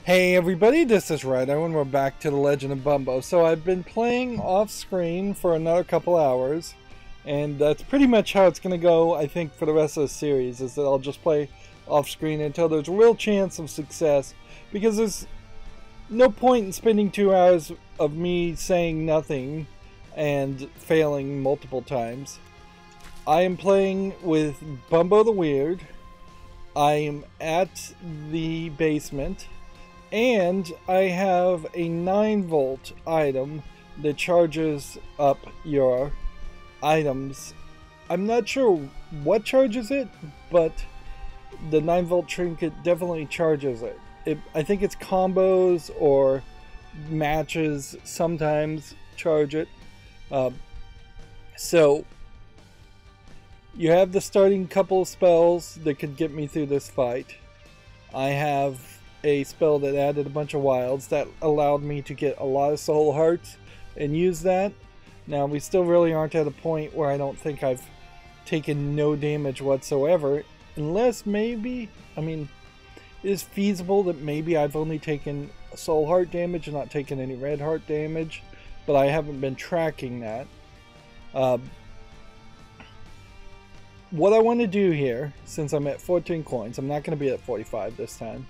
Hey everybody, this is Rydo and we're back to The Legend of Bumbo. So I've been playing off screen for another couple hours, and that's pretty much how it's going to go, I think, for the rest of the series, is that I'll just play off screen until there's a real chance of success, because there's no point in spending 2 hours of me saying nothing and failing multiple times. I am playing with Bumbo the Weird. I am at the basement. And I have a 9-volt item that charges up your items. I'm not sure what charges it, but the 9-volt trinket definitely charges it. I think it's combos or matches sometimes charge it. So you have the starting couple of spells that could get me through this fight. I have a spell that added a bunch of wilds that allowed me to get a lot of soul hearts and use that. Now we still really aren't at a point where I don't think I've taken no damage whatsoever, unless maybe, I mean, it is feasible that maybe I've only taken soul heart damage and not taken any red heart damage, but I haven't been tracking that. What I want to do here, since I'm at 14 coins, I'm not going to be at 45 this time,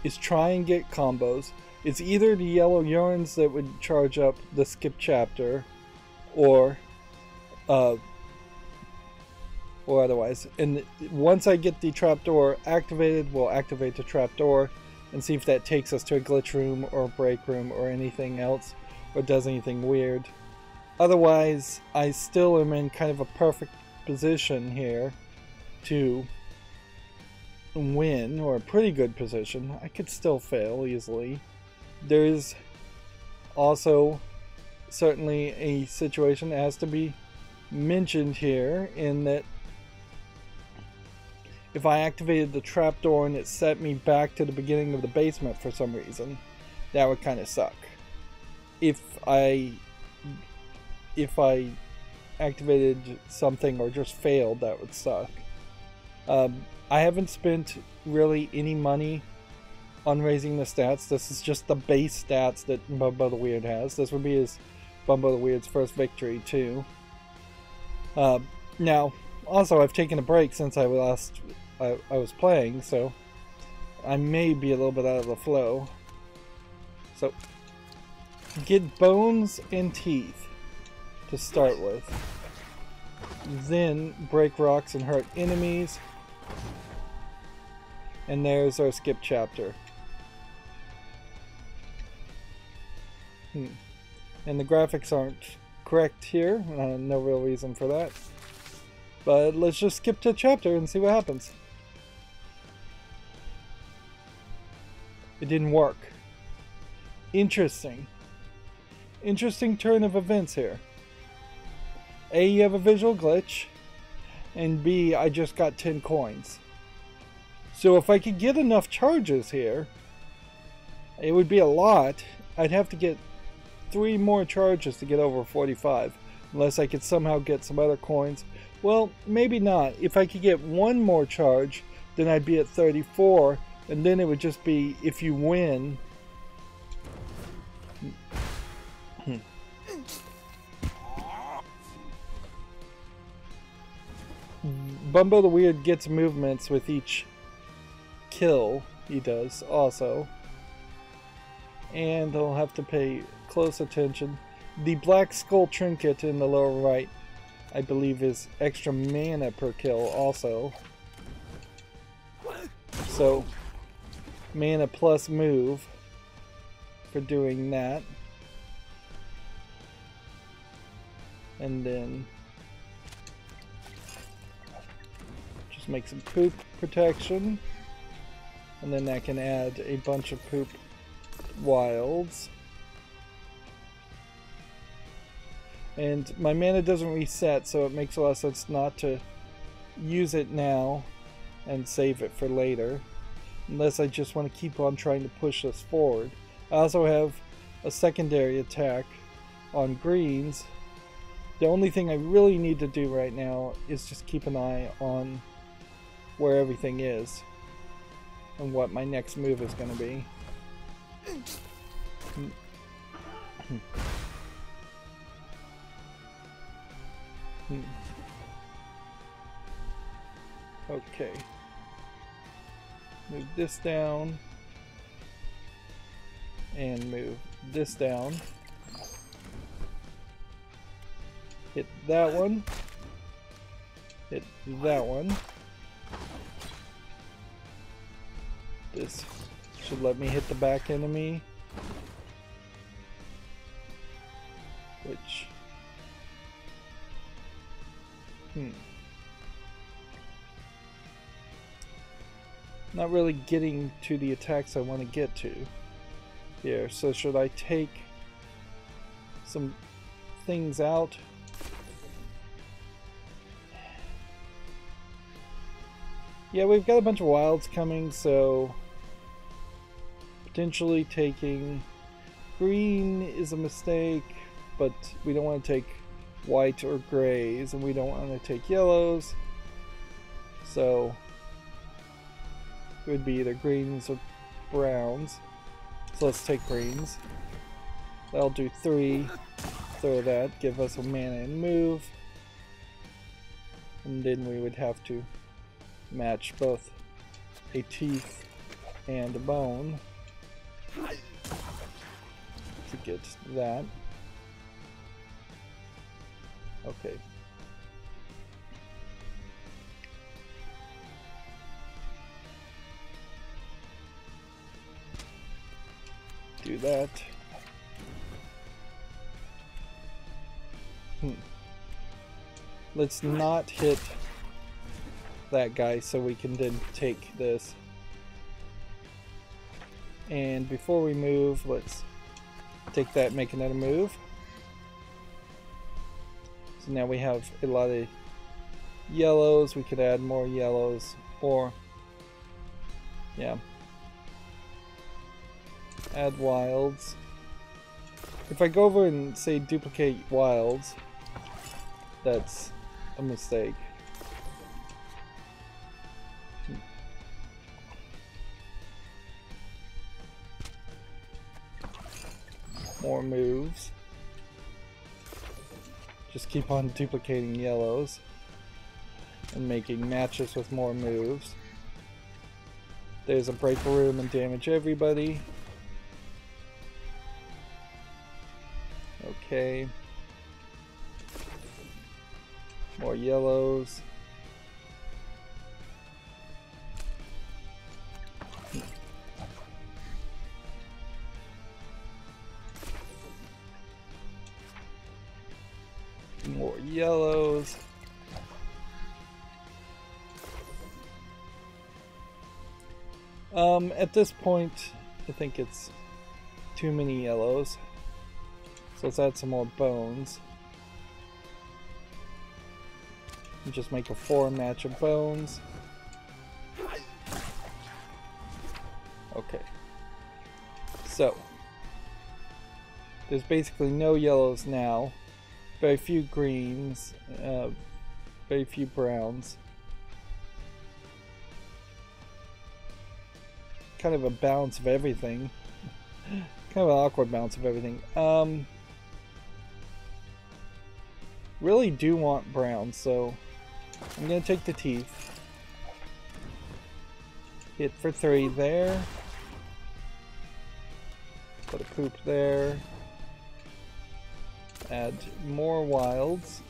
is try and get combos. It's either the yellow urns that would charge up the skip chapter, or otherwise. And once I get the trapdoor activated, we'll activate the trapdoor and see if that takes us to a glitch room or a break room or anything else, or does anything weird. Otherwise, I still am in kind of a perfect position here to win, or a pretty good position. I could still fail easily. There's also certainly a situation that has to be mentioned here, in that if I activated the trapdoor and it set me back to the beginning of the basement for some reason, that would kind of suck. If I activated something or just failed, that would suck. I haven't spent really any money on raising the stats. This is just the base stats that Bumbo the Weird has. This would be Bumbo the Weird's first victory too. Now, also I've taken a break since I was playing, so I may be a little bit out of the flow. So, get bones and teeth to start with. Then break rocks and hurt enemies. And there's our skip chapter. And the graphics aren't correct here. No real reason for that. But let's just skip to chapter and see what happens. It didn't work. Interesting. Interesting turn of events here. A, you have a visual glitch. And B, I just got 10 coins. So if I could get enough charges here, it would be a lot. I'd have to get 3 more charges to get over 45, unless I could somehow get some other coins. Well, maybe not. If I could get 1 more charge, then I'd be at 34, and then it would just be, if you win. Bumbo the Weird gets movements with each kill he does also, and I'll have to pay close attention. The black skull trinket in the lower right, I believe, is extra mana per kill also, so mana plus move for doing that. And then just make some poop protection. And then I can add a bunch of poop wilds. And my mana doesn't reset, so it makes a lot of sense not to use it now and save it for later. Unless I just want to keep on trying to push this forward. I also have a secondary attack on greens. The only thing I really need to do right now is just keep an eye on where everything is and what my next move is going to be. Okay. Move this down. And move this down. Hit that one. Hit that one. This should let me hit the back enemy. Which... Not really getting to the attacks I want to get to here. So should I take some things out? Yeah, we've got a bunch of wilds coming, so potentially taking green is a mistake, but we don't want to take white or grays, and we don't want to take yellows, so it would be either greens or browns. So let's take greens. That'll do 3. Throw that, give us a mana and move, and then we would have to match both a teeth and a bone to get that. Okay. Do that. Let's not hit that guy so we can then take this. And before we move, let's take that and make another move. So now we have a lot of yellows. We could add more yellows, or yeah, add wilds. If I go over and say duplicate wilds, that's a mistake. More moves. Just keep on duplicating yellows and making matches with more moves. There's a break room and damage everybody. Okay. More yellows. More yellows. At this point, I think it's too many yellows. So let's add some more bones. And just make a 4 match of bones. Okay. So, there's basically no yellows now. Very few greens, very few browns. Kind of a balance of everything. Kind of an awkward balance of everything. Really do want browns, so I'm gonna take the teeth. Hit for 3 there. Put a poop there. Add more wilds.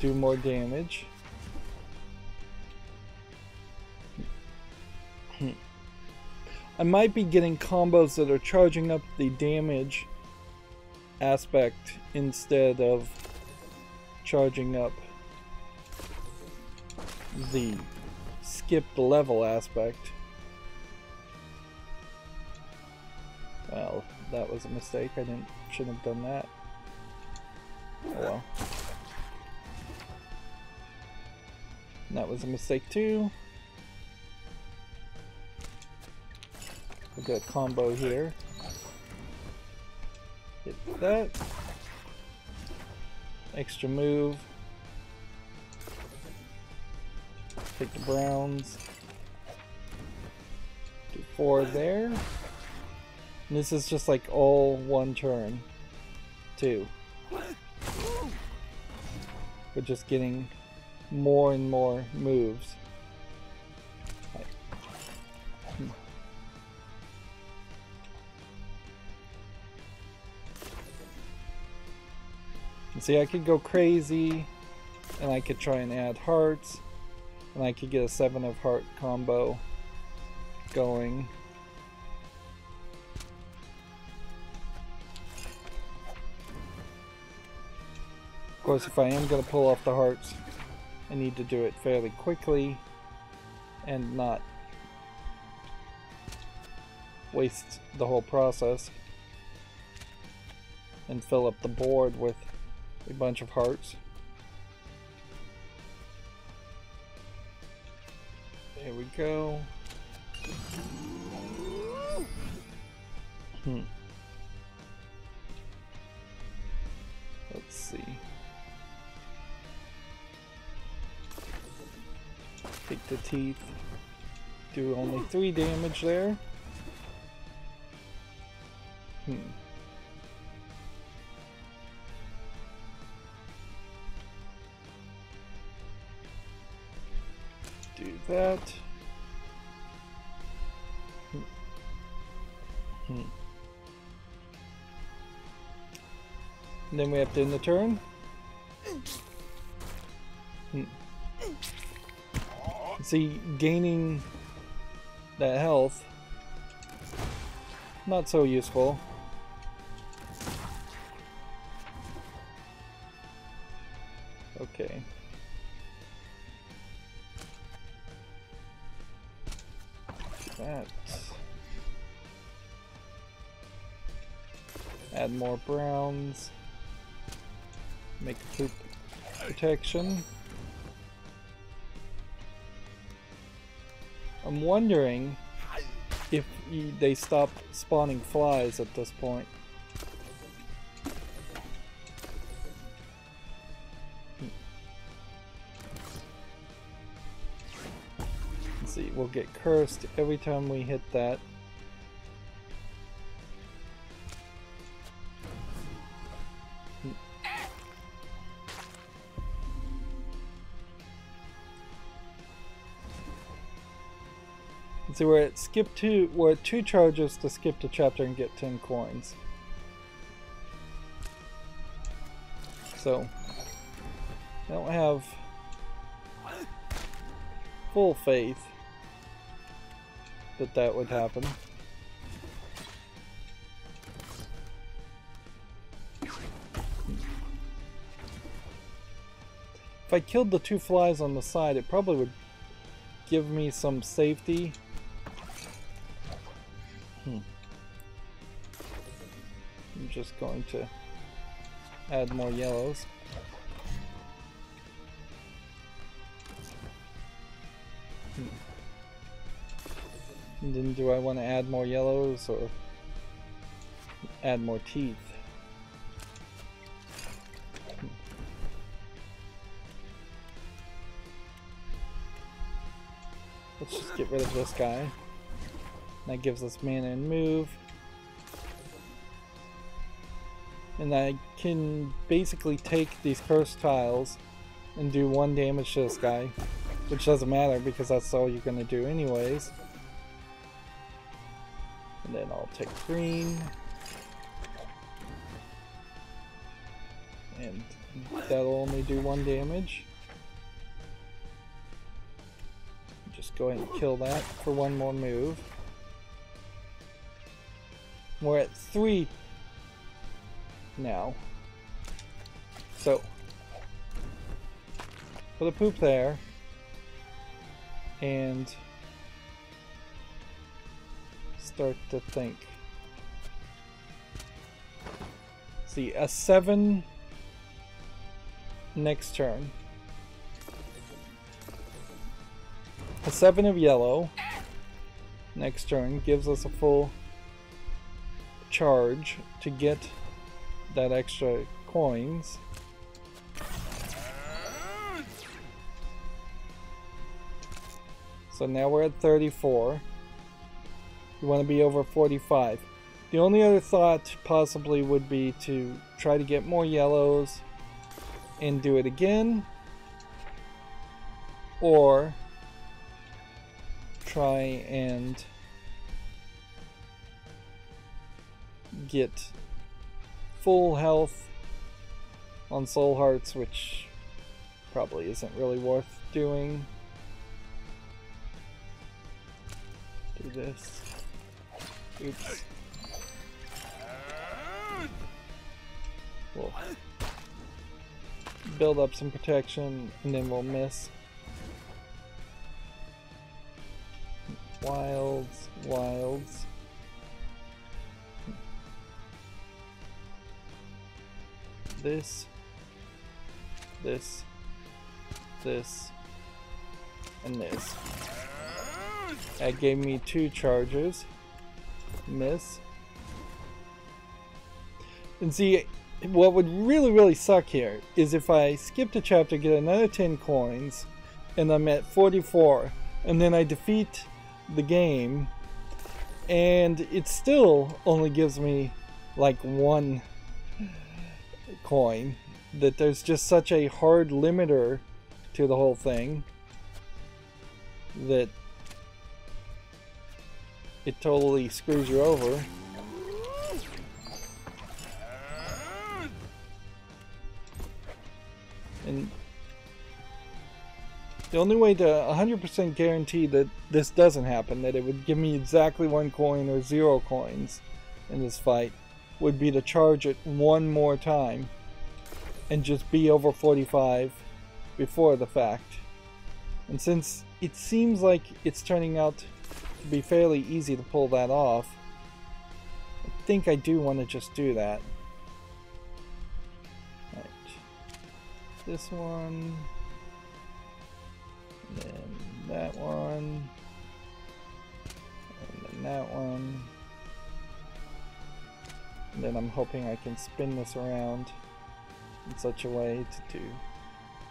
Do more damage. I might be getting combos that are charging up the damage aspect instead of charging up the skipped level aspect. Well, that was a mistake. Shouldn't have done that. Oh well. And that was a mistake too. We've got a combo here. Hit that. Extra move. Take the browns. Do 4 there. And this is just like all one turn, too. We're just getting more and more moves. See, I could go crazy, and I could try and add hearts, and I could get a 7 of heart combo going. Of course, if I am going to pull off the hearts, I need to do it fairly quickly and not waste the whole process and fill up the board with a bunch of hearts. There we go. Let's see. Take the teeth. Do only 3 damage there. Do that. And then we have to end the turn. See, gaining that health, not so useful. Okay. That. Add more browns. Make poop protection. I'm wondering if they stop spawning flies at this point. Let's see, we'll get cursed every time we hit that. See, we're at skip 2, we're at 2 charges to skip the chapter and get 10 coins. So, I don't have full faith that that would happen. If I killed the 2 flies on the side, it probably would give me some safety. I'm just going to add more yellows. And then do I want to add more yellows or add more teeth? Let's just get rid of this guy. That gives us mana and move. And I can basically take these cursed tiles and do 1 damage to this guy, which doesn't matter because that's all you're going to do anyways. And then I'll take green. And that'll only do 1 damage. Just go ahead and kill that for 1 more move. We're at 3 now. So, put a poop there. And start to think. See, a 7 next turn. A 7 of yellow next turn gives us a full charge to get that extra coins. So now we're at 34. You want to be over 45. The only other thought possibly would be to try to get more yellows and do it again, or try and get full health on soul hearts, which probably isn't really worth doing. Do this. Oops. We'll build up some protection and then we'll miss. Wilds, wilds. This, this, this, and this. That gave me 2 charges. Miss. And see, what would really suck here is if I skipped a chapter, get another 10 coins, and I'm at 44, and then I defeat the game, and it still only gives me like 1 coin. That there's just such a hard limiter to the whole thing that it totally screws you over. And the only way to 100% guarantee that this doesn't happen, that it would give me exactly 1 coin or 0 coins in this fight, would be to charge it 1 more time and just be over 45 before the fact. And since it seems like it's turning out to be fairly easy to pull that off, I think I do want to just do that. Right. This one, and then that one, and then that one, and then I'm hoping I can spin this around in such a way to do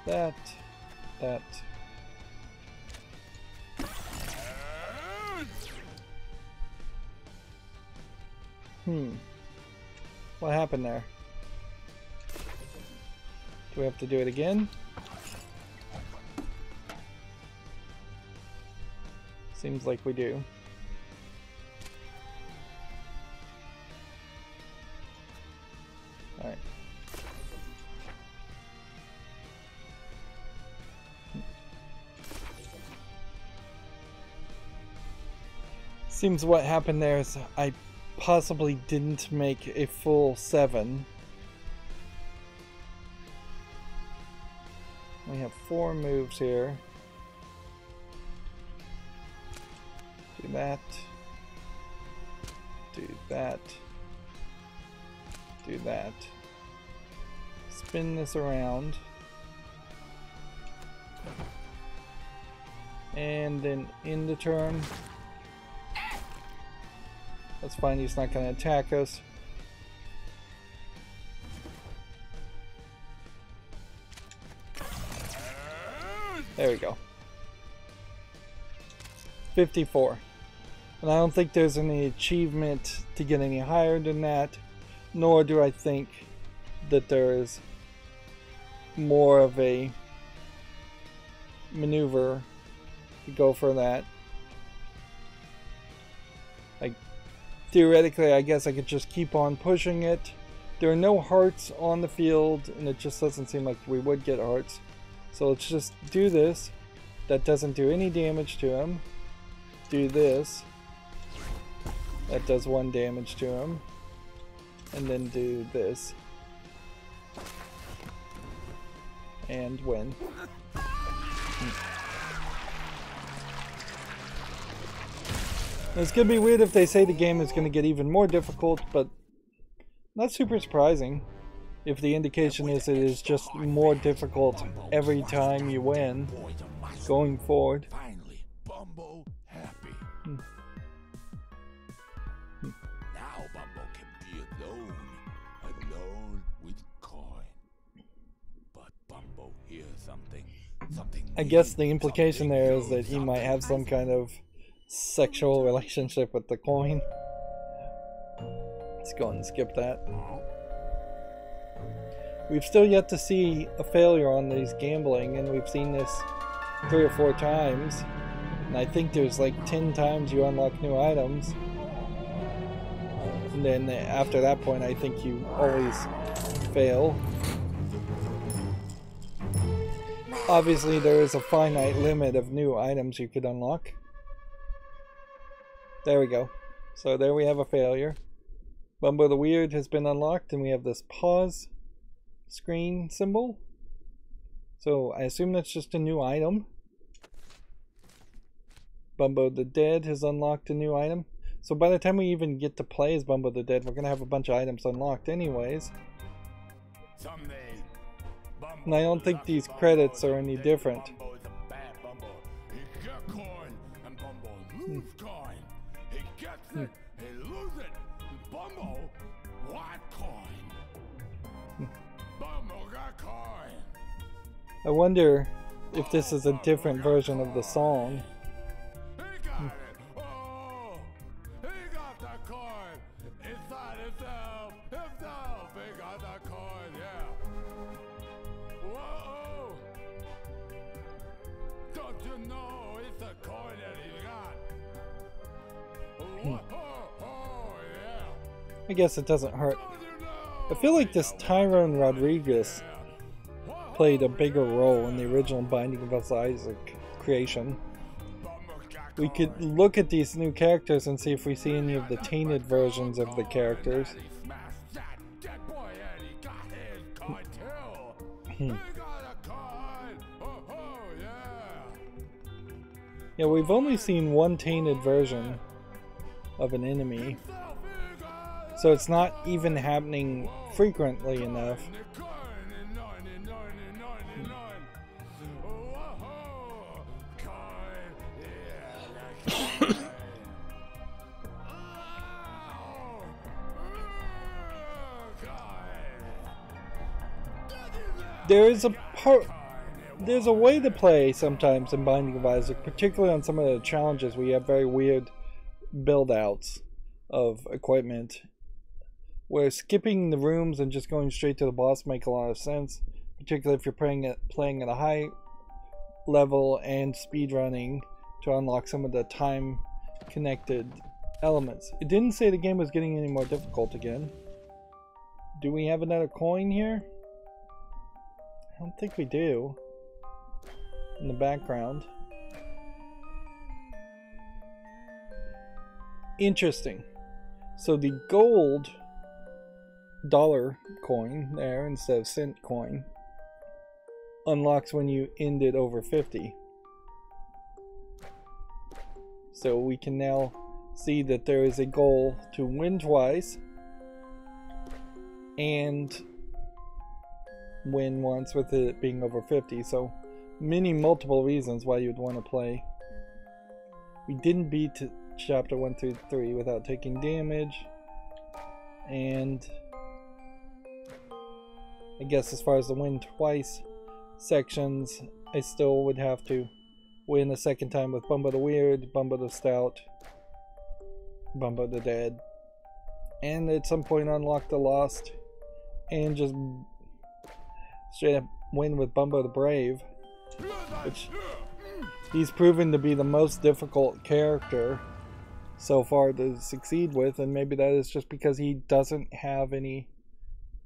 that, that. What happened there? Do we have to do it again? Seems like we do. Alright. Seems what happened there is I possibly didn't make a full 7. We have 4 moves here. Do that. Do that. Do that. Spin this around. And then end the turn. That's fine, he's not going to attack us. There we go. 54. And I don't think there's any achievement to get any higher than that, nor do I think that there is more of a maneuver to go for that. Theoretically, I guess I could just keep on pushing it. There are no hearts on the field, and it just doesn't seem like we would get hearts. So let's just do this. That doesn't do any damage to him. Do this. That does 1 damage to him. And then do this. And win. It's going to be weird if they say the game is going to get even more difficult, but not super surprising if the indication is it is just more difficult every time you win going forward. Finally, Bumbo happy. Now Bumbo can be alone with coin. But Bumbo hears something. I guess the implication there is that he might have some kind of sexual relationship with the coin. Let's go and skip that. We've still yet to see a failure on these gambling, and we've seen this 3 or 4 times. And I think there's like 10 times you unlock new items. And then after that point, I think you always fail. Obviously, there is a finite limit of new items you could unlock. There we go. So there we have a failure. Bumbo the Weird has been unlocked, and we have this pause screen symbol. So I assume that's just a new item. Bumbo the Dead has unlocked a new item. So by the time we even get to play as Bumbo the Dead, we're going to have a bunch of items unlocked anyways. And I don't think these credits are any different. I wonder if this is a different version of the song. I guess it doesn't hurt. I feel like this Tyrone Rodriguez played a bigger role in the original Binding of Isaac creation. We could look at these new characters and see if we see any of the tainted versions of the characters. Yeah, we've only seen one tainted version of an enemy, so it's not even happening frequently enough. There's a way to play sometimes in Binding of Isaac, particularly on some of the challenges where you have very weird build-outs of equipment, where skipping the rooms and just going straight to the boss make a lot of sense, particularly if you're playing at a high level and speedrunning to unlock some of the time-connected elements. It didn't say the game was getting any more difficult again. Do we have another coin here? I don't think we do. In the background. Interesting. So the gold dollar coin there instead of cent coin unlocks when you end it over 50. So we can now see that there is a goal to win twice and win once with it being over 50. So multiple reasons why you'd want to play. We didn't beat chapter 1 through 3 without taking damage, and I guess as far as the win twice sections, I still would have to win a second time with Bumbo the Weird, Bumbo the Stout, Bumbo the Dead, and at some point unlock the Lost, and just straight up win with Bumbo the Brave, which he's proven to be the most difficult character so far to succeed with, and maybe that is just because he doesn't have any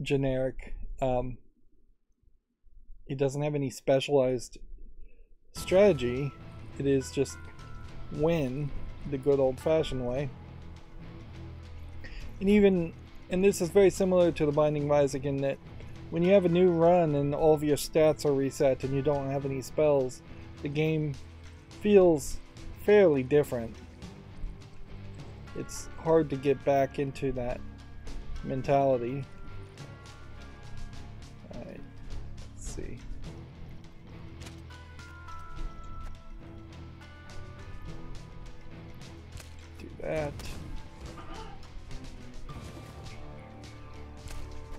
generic he doesn't have any specialized strategy. It is just win the good old-fashioned way. And this is very similar to the Binding of Isaac in that when you have a new run and all of your stats are reset and you don't have any spells, the game feels fairly different. It's hard to get back into that mentality. Alright, let's see. Do that.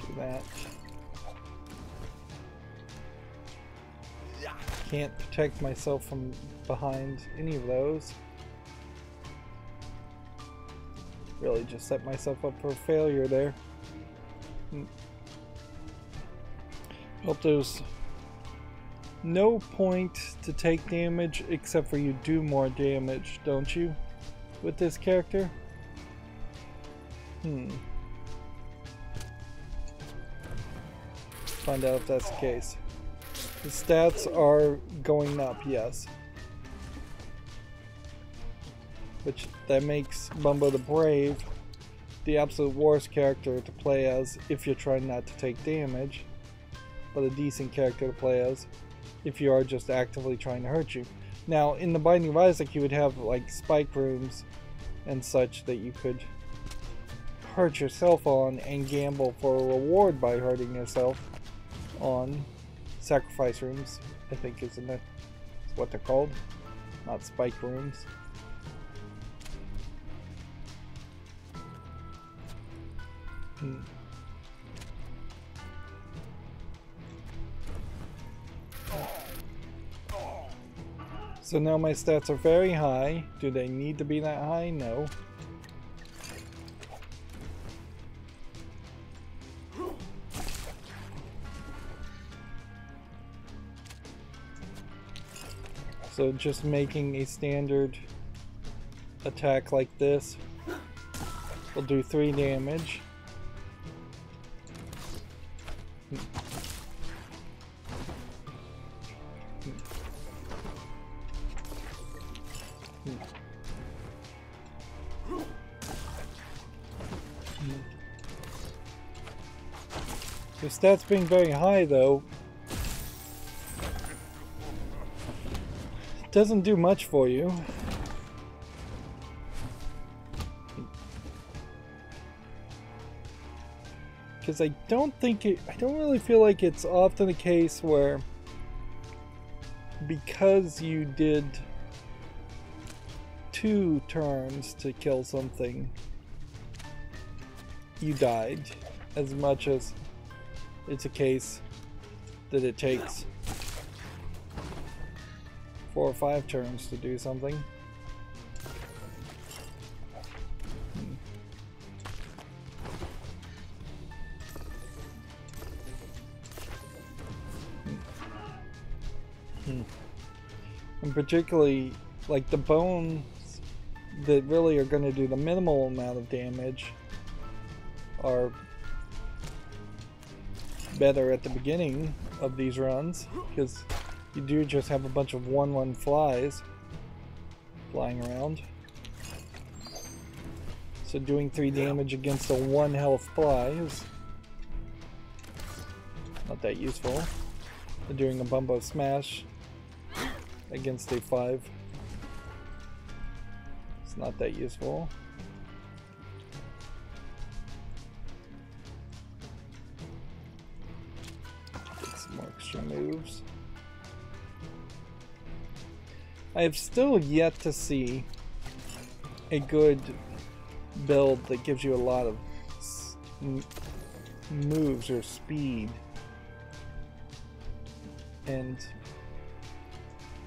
Do that. Can't protect myself from behind any of those. Really just set myself up for failure there. Hope there's no point to take damage except for you do more damage, don't you? With this character? Find out if that's the case. The stats are going up, yes. Which that makes Bumbo the Brave the absolute worst character to play as if you're trying not to take damage, but a decent character to play as if you are just actively trying to hurt you. Now, in the Binding of Isaac, you would have like spike rooms and such that you could hurt yourself on and gamble for a reward by hurting yourself on. Sacrifice rooms, I think, isn't it? That's what they're called, not spike rooms. So now my stats are very high. Do they need to be that high? No. So just making a standard attack like this will do 3 damage. Your stats being very high, though, doesn't do much for you. Because I don't really feel like it's often a case where because you did 2 turns to kill something, you died, as much as it's a case that it takes 4 or 5 turns to do something. And particularly, like, the bones that really are going to do the minimal amount of damage are better at the beginning of these runs, because you do just have a bunch of 1/1 flies flying around. So doing 3 damage against a 1 health fly is not that useful. But doing a Bumbo Smash against a 5, it's not that useful. Get some more extra moves. I have still yet to see a good build that gives you a lot of moves or speed, and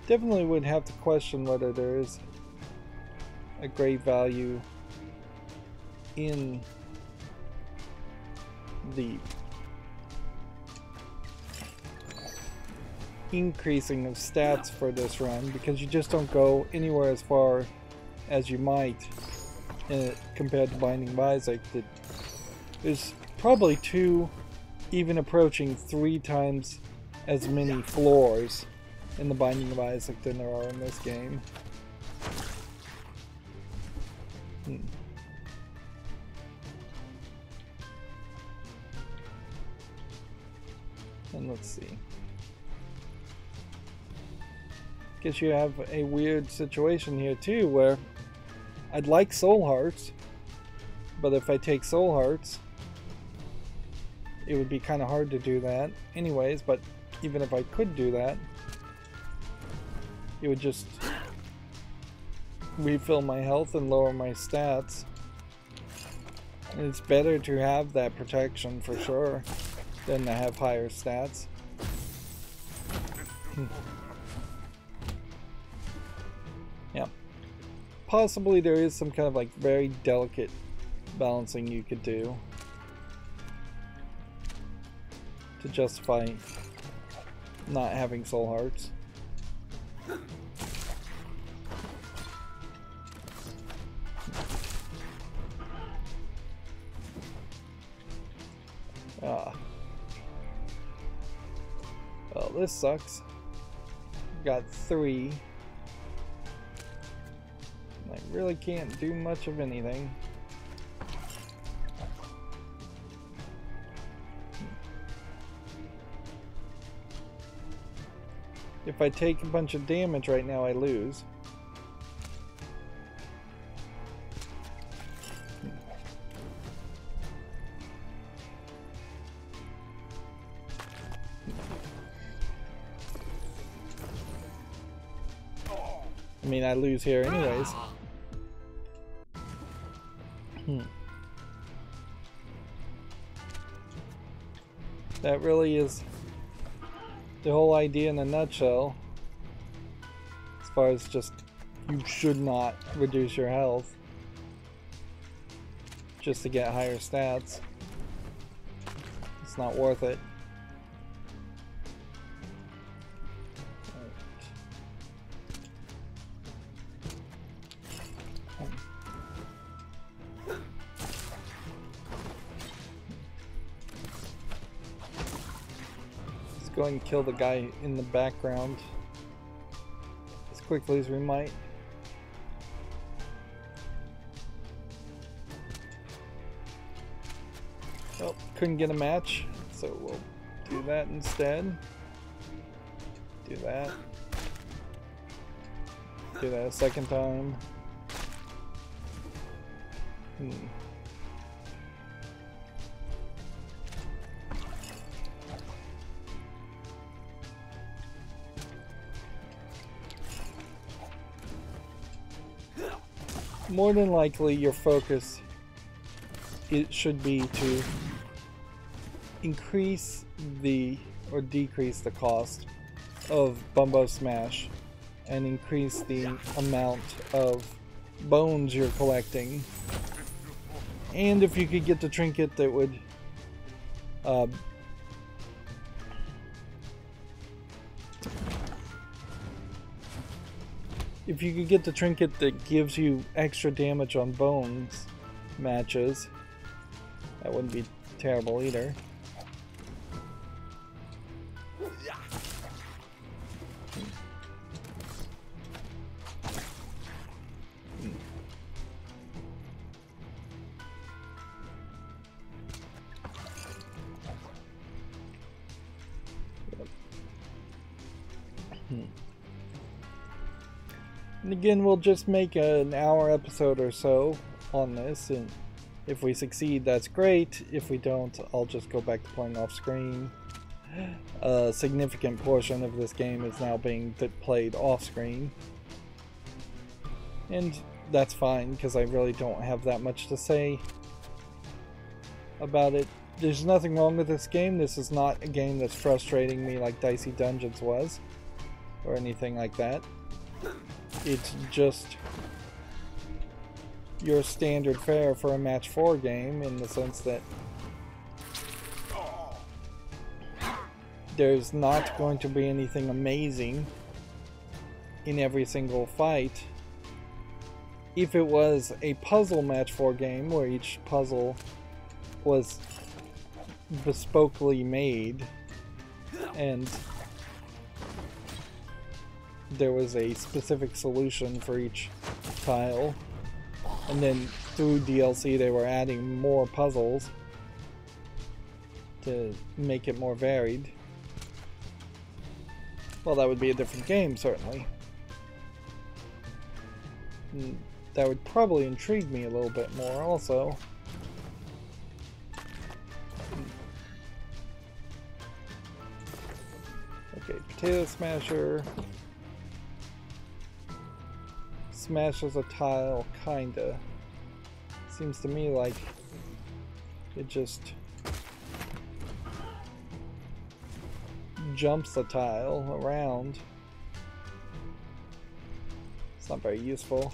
definitely would have to question whether there is a great value in the increasing of stats for this run, because you just don't go anywhere as far as you might compared to Binding of Isaac. That there's probably 2, even approaching 3 times as many floors in the Binding of Isaac than there are in this game. And let's see. Guess you have a weird situation here too, where I'd like soul hearts, but if I take soul hearts, it would be kind of hard to do that anyways. But even if I could do that, it would just refill my health and lower my stats. And it's better to have that protection for sure than to have higher stats. Yeah. Possibly there is some kind of like very delicate balancing you could do to justify not having soul hearts. Well, this sucks. Got 3. I really can't do much of anything. If I take a bunch of damage right now, I lose. I mean, I lose here anyways. That really is the whole idea in a nutshell. As far as just, you should not reduce your health just to get higher stats. It's not worth it. Go and kill the guy in the background as quickly as we might. Oh, couldn't get a match, so we'll do that instead. Do that. Do that a second time. More than likely, your focus should be to increase or decrease the cost of Bumbo Smash and increase the amount of bones you're collecting. And if you could get the trinket that would if you could get the trinket that gives you extra damage on bones matches, that wouldn't be terrible either. And again, we'll just make an hour episode or so on this, and if we succeed, that's great. If we don't, I'll just go back to playing off screen. A significant portion of this game is now being played off screen, and that's fine because I really don't have that much to say about it. There's nothing wrong with this game. This is not a game that's frustrating me like Dicey Dungeons was, or anything like that. It's just your standard fare for a match 4 game, in the sense that there's not going to be anything amazing in every single fight. If it was a puzzle match 4 game where each puzzle was bespokely made and there was a specific solution for each tile, and then through DLC they were adding more puzzles to make it more varied, well, that would be a different game, certainly. And that would probably intrigue me a little bit more also. Okay, Potato Smasher smashes a tile, kinda. Seems to me like it just jumps the tile around. It's not very useful.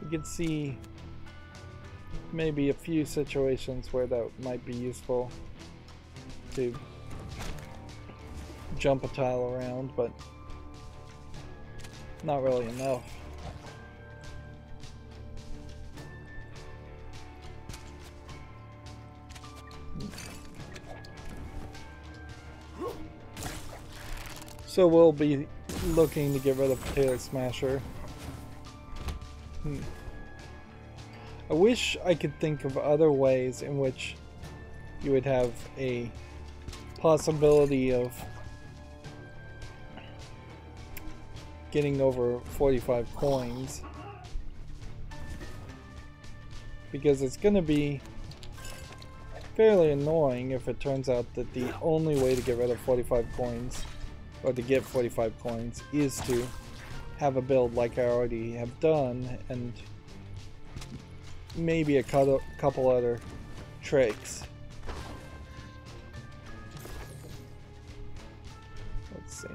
You can see maybe a few situations where that might be useful to jump a tile around, but not really enough. So we'll be looking to get rid of Potato Smasher. I wish I could think of other ways in which you would have a possibility of getting over 45 coins, because it's going to be fairly annoying if it turns out that the only way to get rid of 45 coins, or to get 45 coins, is to have a build like I already have done, and maybe a couple other tricks. Let's see.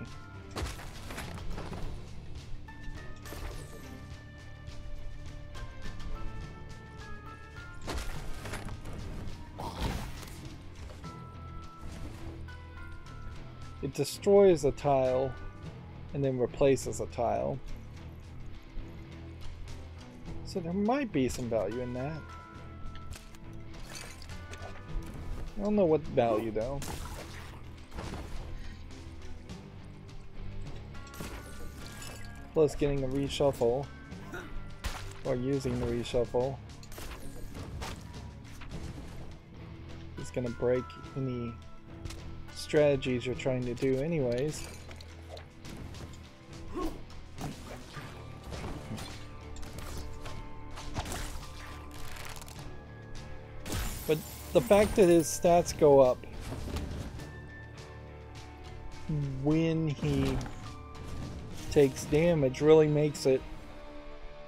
It destroys a tile and then replaces a tile. So there might be some value in that. I don't know what value though. Plus getting a reshuffle, or using the reshuffle, is going to break any strategies you're trying to do anyways. But the fact that his stats go up when he takes damage really makes it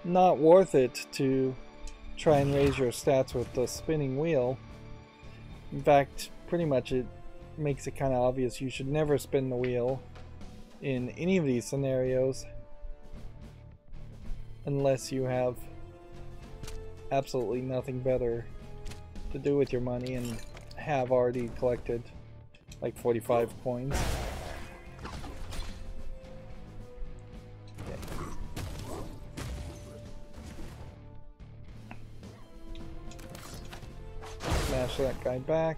not worth it to try and raise your stats with the spinning wheel. In fact, pretty much it makes it kind of obvious you should never spin the wheel in any of these scenarios unless you have absolutely nothing better to do with your money and have already collected like 45 coins. Smash that guy back.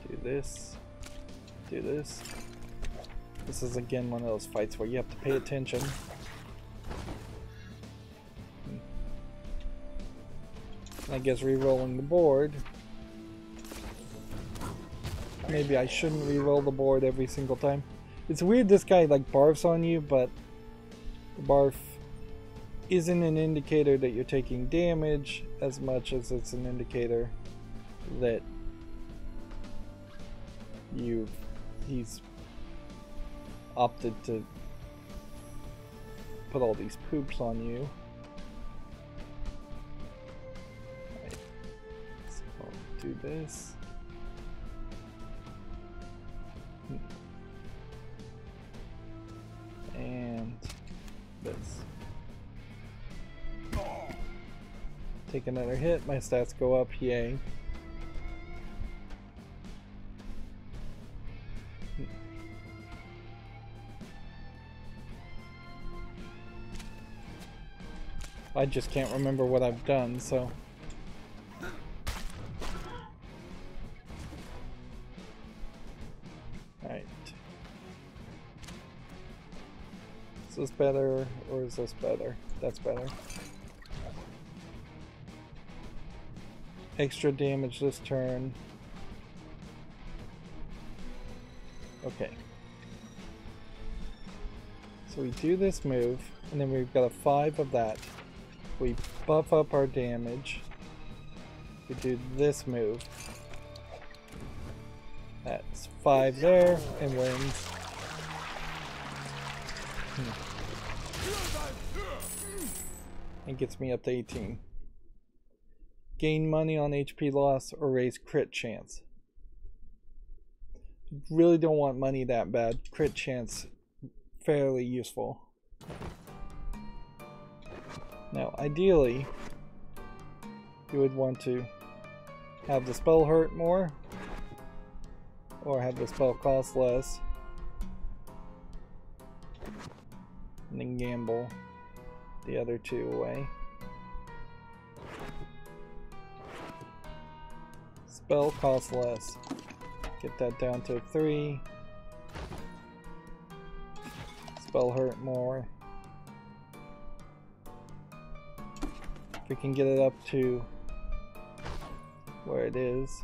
Do this. Do this. This is again one of those fights where you have to pay attention. I guess re-rolling the board. Maybe I shouldn't re-roll the board every single time. It's weird this guy like barfs on you, but the barf isn't an indicator that you're taking damage as much as it's an indicator that he's opted to put all these poops on you. Right. So I'll do this. And this. Take another hit, my stats go up, yay. I just can't remember what I've done, so. Alright. Is this better, or is this better? That's better. Extra damage this turn. Okay. So we do this move, and then we've got a 5 of that. We buff up our damage. We do this move. That's 5 there, and wins. And gets me up to 18. Gain money on HP loss or raise crit chance. Really don't want money that bad. Crit chance, fairly useful. Now, ideally, you would want to have the spell hurt more, or have the spell cost less, and then gamble the other two away. Spell costs less. Get that down to 3. Spell hurt more. If we can get it up to where it is.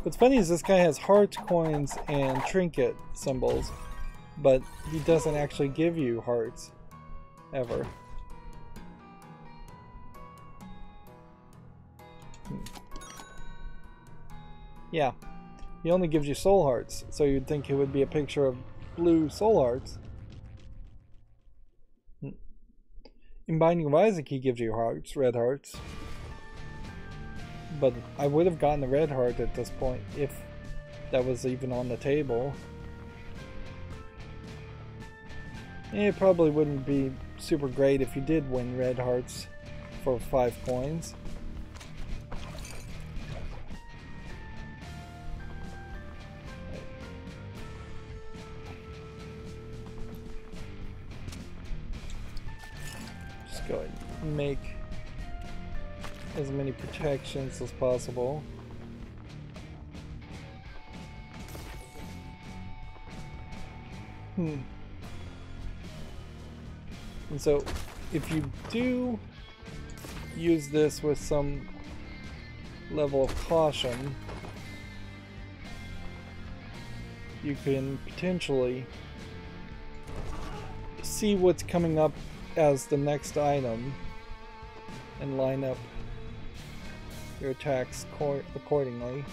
What's funny is this guy has heart, coins, and trinket symbols, but he doesn't actually give you hearts, ever. Yeah, he only gives you soul hearts, so you'd think it would be a picture of blue soul hearts. In Binding of Isaac, he gives you hearts, red hearts. But I would have gotten the red heart at this point if that was even on the table. It probably wouldn't be super great if you did win red hearts for 5 coins. Just go ahead and make as many protections as possible. And so if you do use this with some level of caution, you can potentially see what's coming up as the next item and line up your attacks accordingly.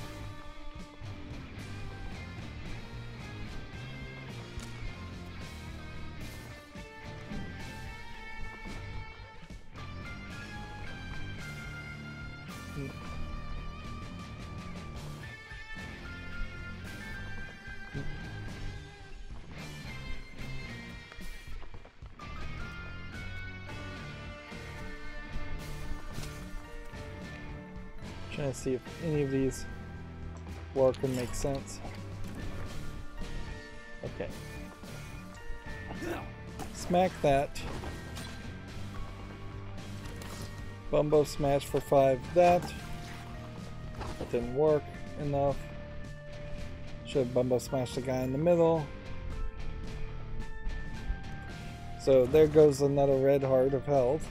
Trying to see if any of these work and make sense. Okay. Smack that. Bumbo smash for 5 that. That didn't work enough. Should have Bumbo smashed the guy in the middle. So there goes another red heart of health.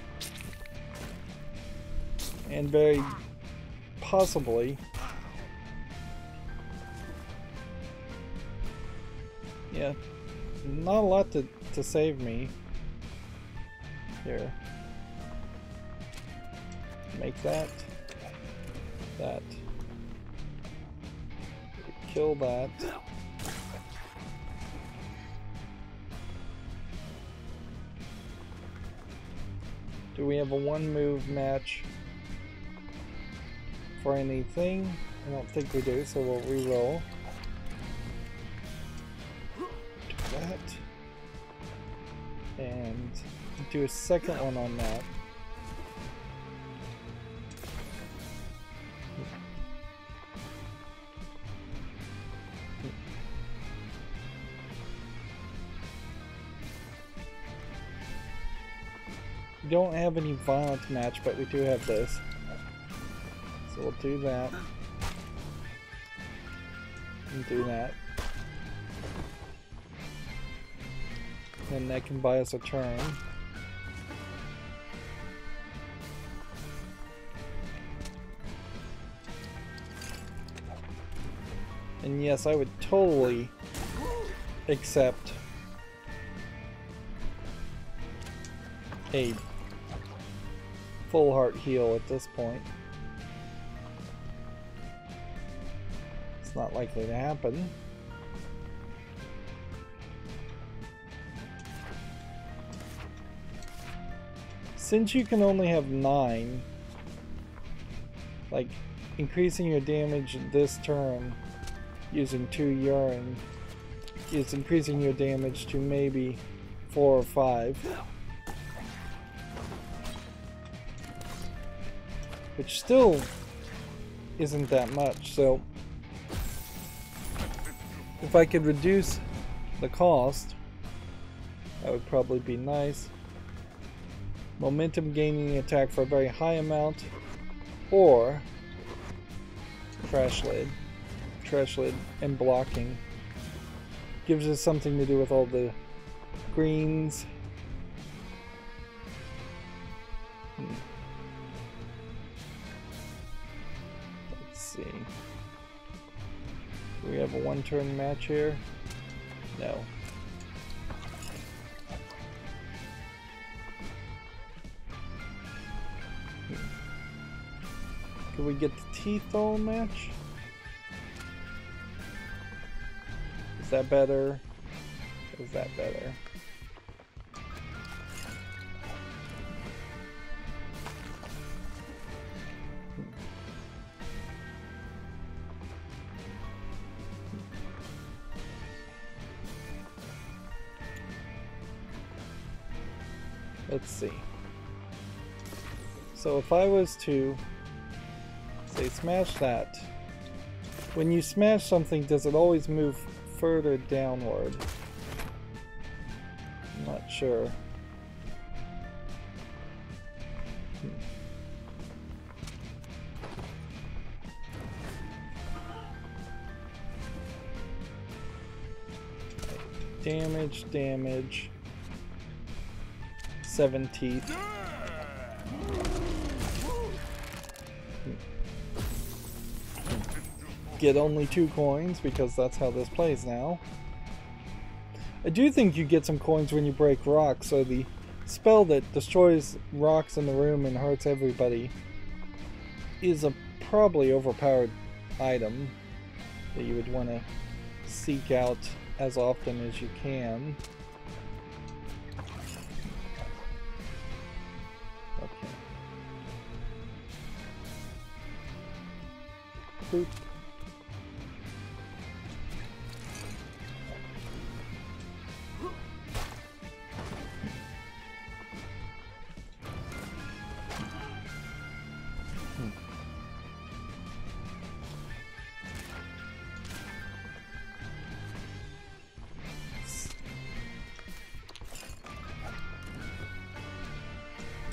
And very possibly, yeah, not a lot to save me here. Make that, kill that. Do we have a 1-move match for anything? I don't think we do, so we'll re-roll. Do that. And do a second one on that. We don't have any violent match, but we do have this. So we'll do that. And do that. And that can buy us a turn. And yes, I would totally accept a full heart heal at this point. It's not likely to happen. Since you can only have 9, like increasing your damage this turn using 2 urine is increasing your damage to maybe 4 or 5. Which still isn't that much, so if I could reduce the cost, that would probably be nice. Momentum gaining attack for a very high amount, or trash lid and blocking. Gives us something to do with all the greens. Let's see. Do we have a one-turn match here? No. Can we get the teeth all match? Is that better? Is that better? Let's see. So if I was to say smash that, when you smash something, does it always move further downward? I'm not sure. Damage. 7 teeth. Get only 2 coins because that's how this plays now. I do think you get some coins when you break rocks, so the spell that destroys rocks in the room and hurts everybody is a probably overpowered item that you would want to seek out as often as you can. Okay. Boop.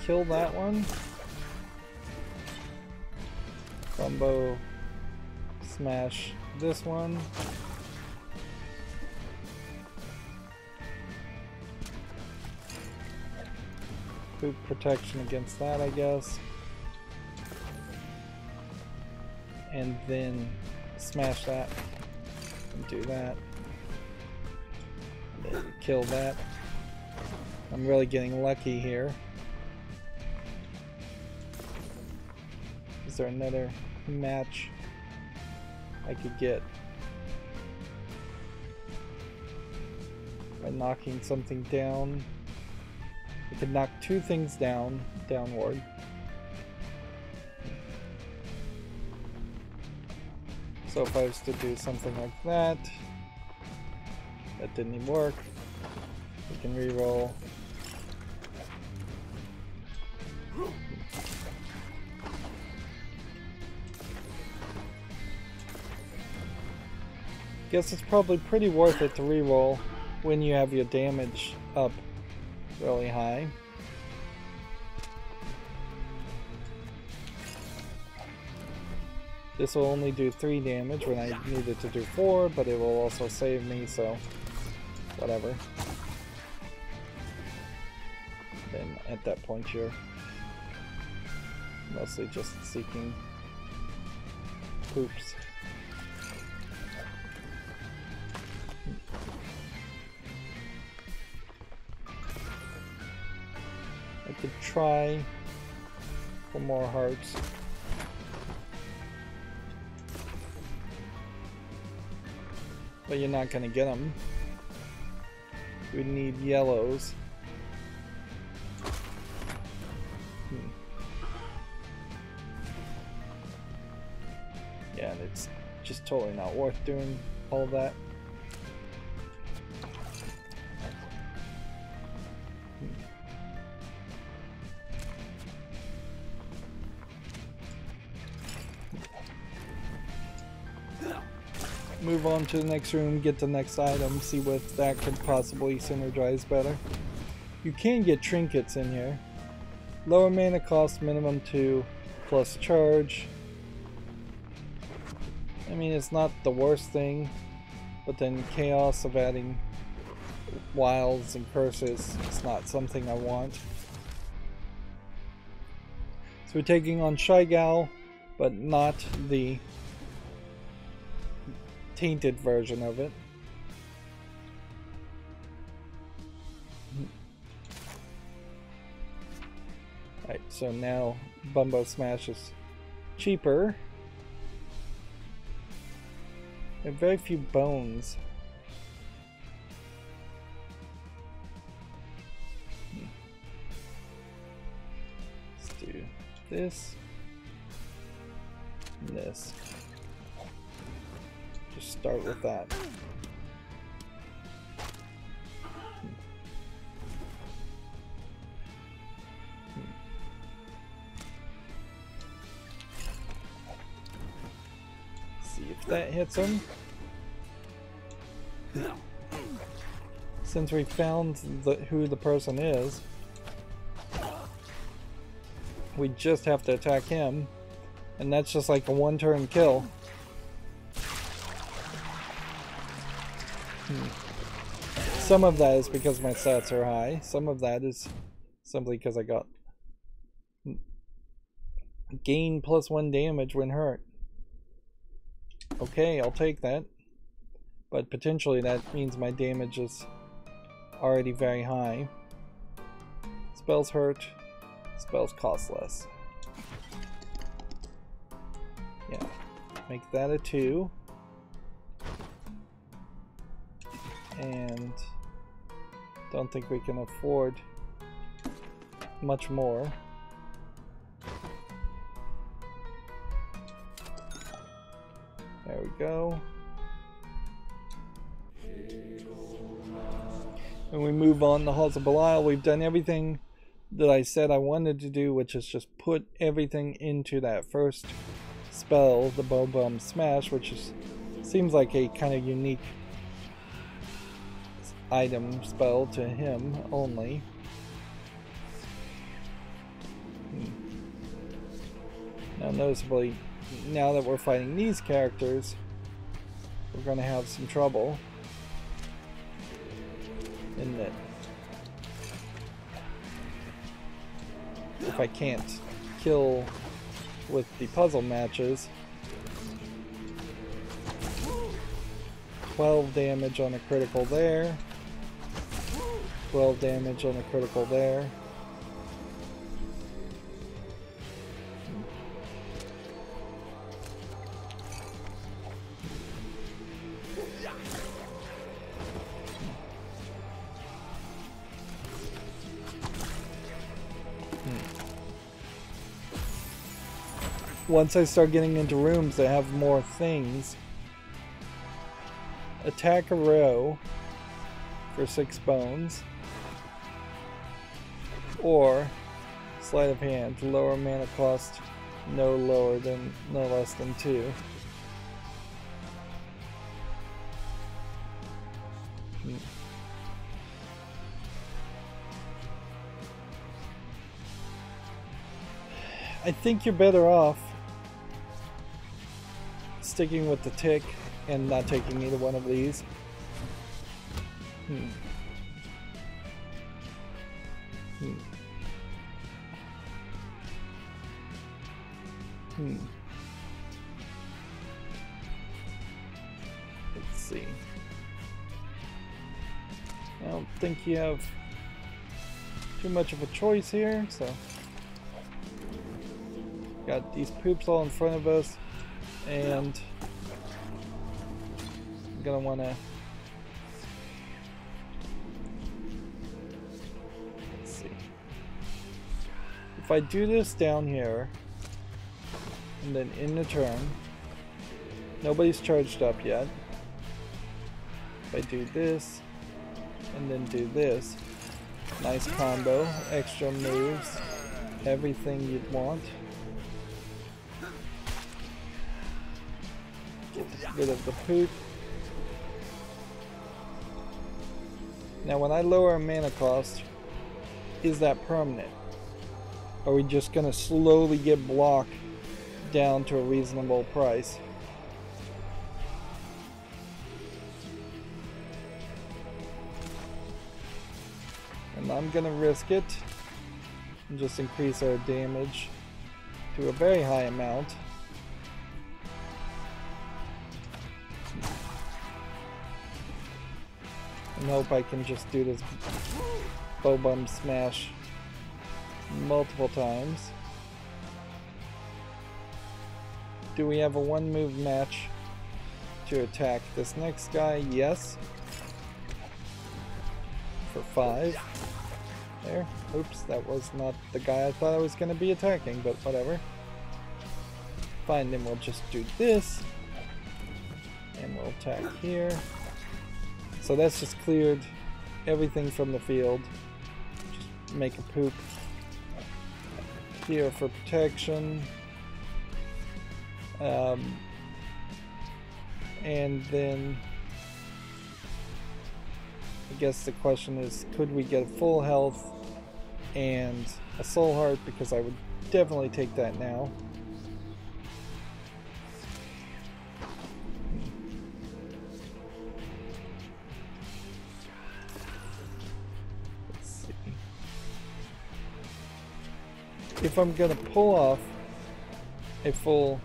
Kill that one. Combo smash this one. Poop protection against that, I guess. And then smash that and do that. And then kill that. I'm really getting lucky here. Is there another match I could get by knocking something down? I could knock 2 things downward. So if I was to do something like that, that didn't even work. We can reroll. Guess it's probably pretty worth it to reroll when you have your damage up really high. This will only do 3 damage when I needed to do 4, but it will also save me, so whatever. Then at that point you're mostly just seeking poops. I could try for more hearts. But you're not gonna get them. We need yellows. Yeah, and it's just totally not worth doing all that. move on to the next room, get the next item, see what that could possibly synergize better. You can get trinkets in here. Lower mana cost, minimum 2, plus charge. I mean, it's not the worst thing, but then chaos of adding wilds and curses is not something I want. So we're taking on Shy Gal, but not the tainted version of it. Alright, so now Bumbo Smash is cheaper. There are very few bones. Let's do this and this. Just start with that. See if that hits him. Since we found who the person is, we just have to attack him, and that's just like a one-turn kill. Some of that is because my stats are high. Some of that is simply because I got gain +1 damage when hurt. Okay, I'll take that. But potentially that means my damage is already very high. Spells hurt. Spells cost less. Yeah. Make that a 2. And don't think we can afford much more. There we go. And we move on to Halls of Belial. We've done everything that I said I wanted to do, which is just put everything into that first spell, the Bum Smash, which seems like a kind of unique item spell to him only. Now noticeably, now that we're fighting these characters, we're going to have some trouble in that if I can't kill with the puzzle matches. 12 damage on a critical there. 12 damage on a critical there. Once I start getting into rooms that have more things, attack a row for 6 bones, or sleight of hand, lower mana cost, no less than 2. I think you're better off sticking with the tick and not taking either one of these. Let's see. I don't think you have too much of a choice here, so got these poops all in front of us, and I'm gonna want to, let's see, if I do this down here and then in the turn, nobody's charged up yet. If I do this and then do this, nice combo, extra moves, everything you'd want. Get rid of the poop, Now when I lower our mana cost, is that permanent? Are we just gonna slowly get block down to a reasonable price? And I'm gonna risk it and just increase our damage to a very high amount. And hope I can just do this bow bum smash multiple times. Do we have a one move match to attack this next guy? Yes. For 5. There. Oops, that was not the guy I thought I was going to be attacking, but whatever. Fine, then we'll just do this. And we'll attack here. So that's just cleared everything from the field. Just make a poop here for protection. And then I guess the question is, could we get full health and a soul heart? Because I would definitely take that now. Let's see. If I'm gonna pull off a full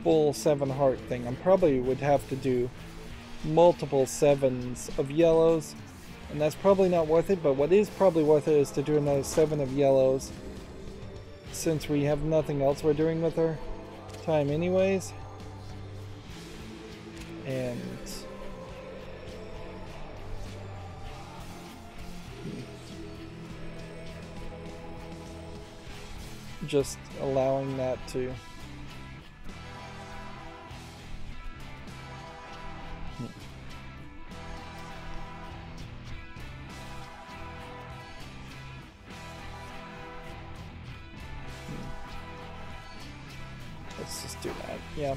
full 7 heart thing, I probably would have to do multiple 7s of yellows, and that's probably not worth it. But what is probably worth it is to do another 7 of yellows, since we have nothing else we're doing with our time anyways. And just allowing that to let's just do that. Yeah.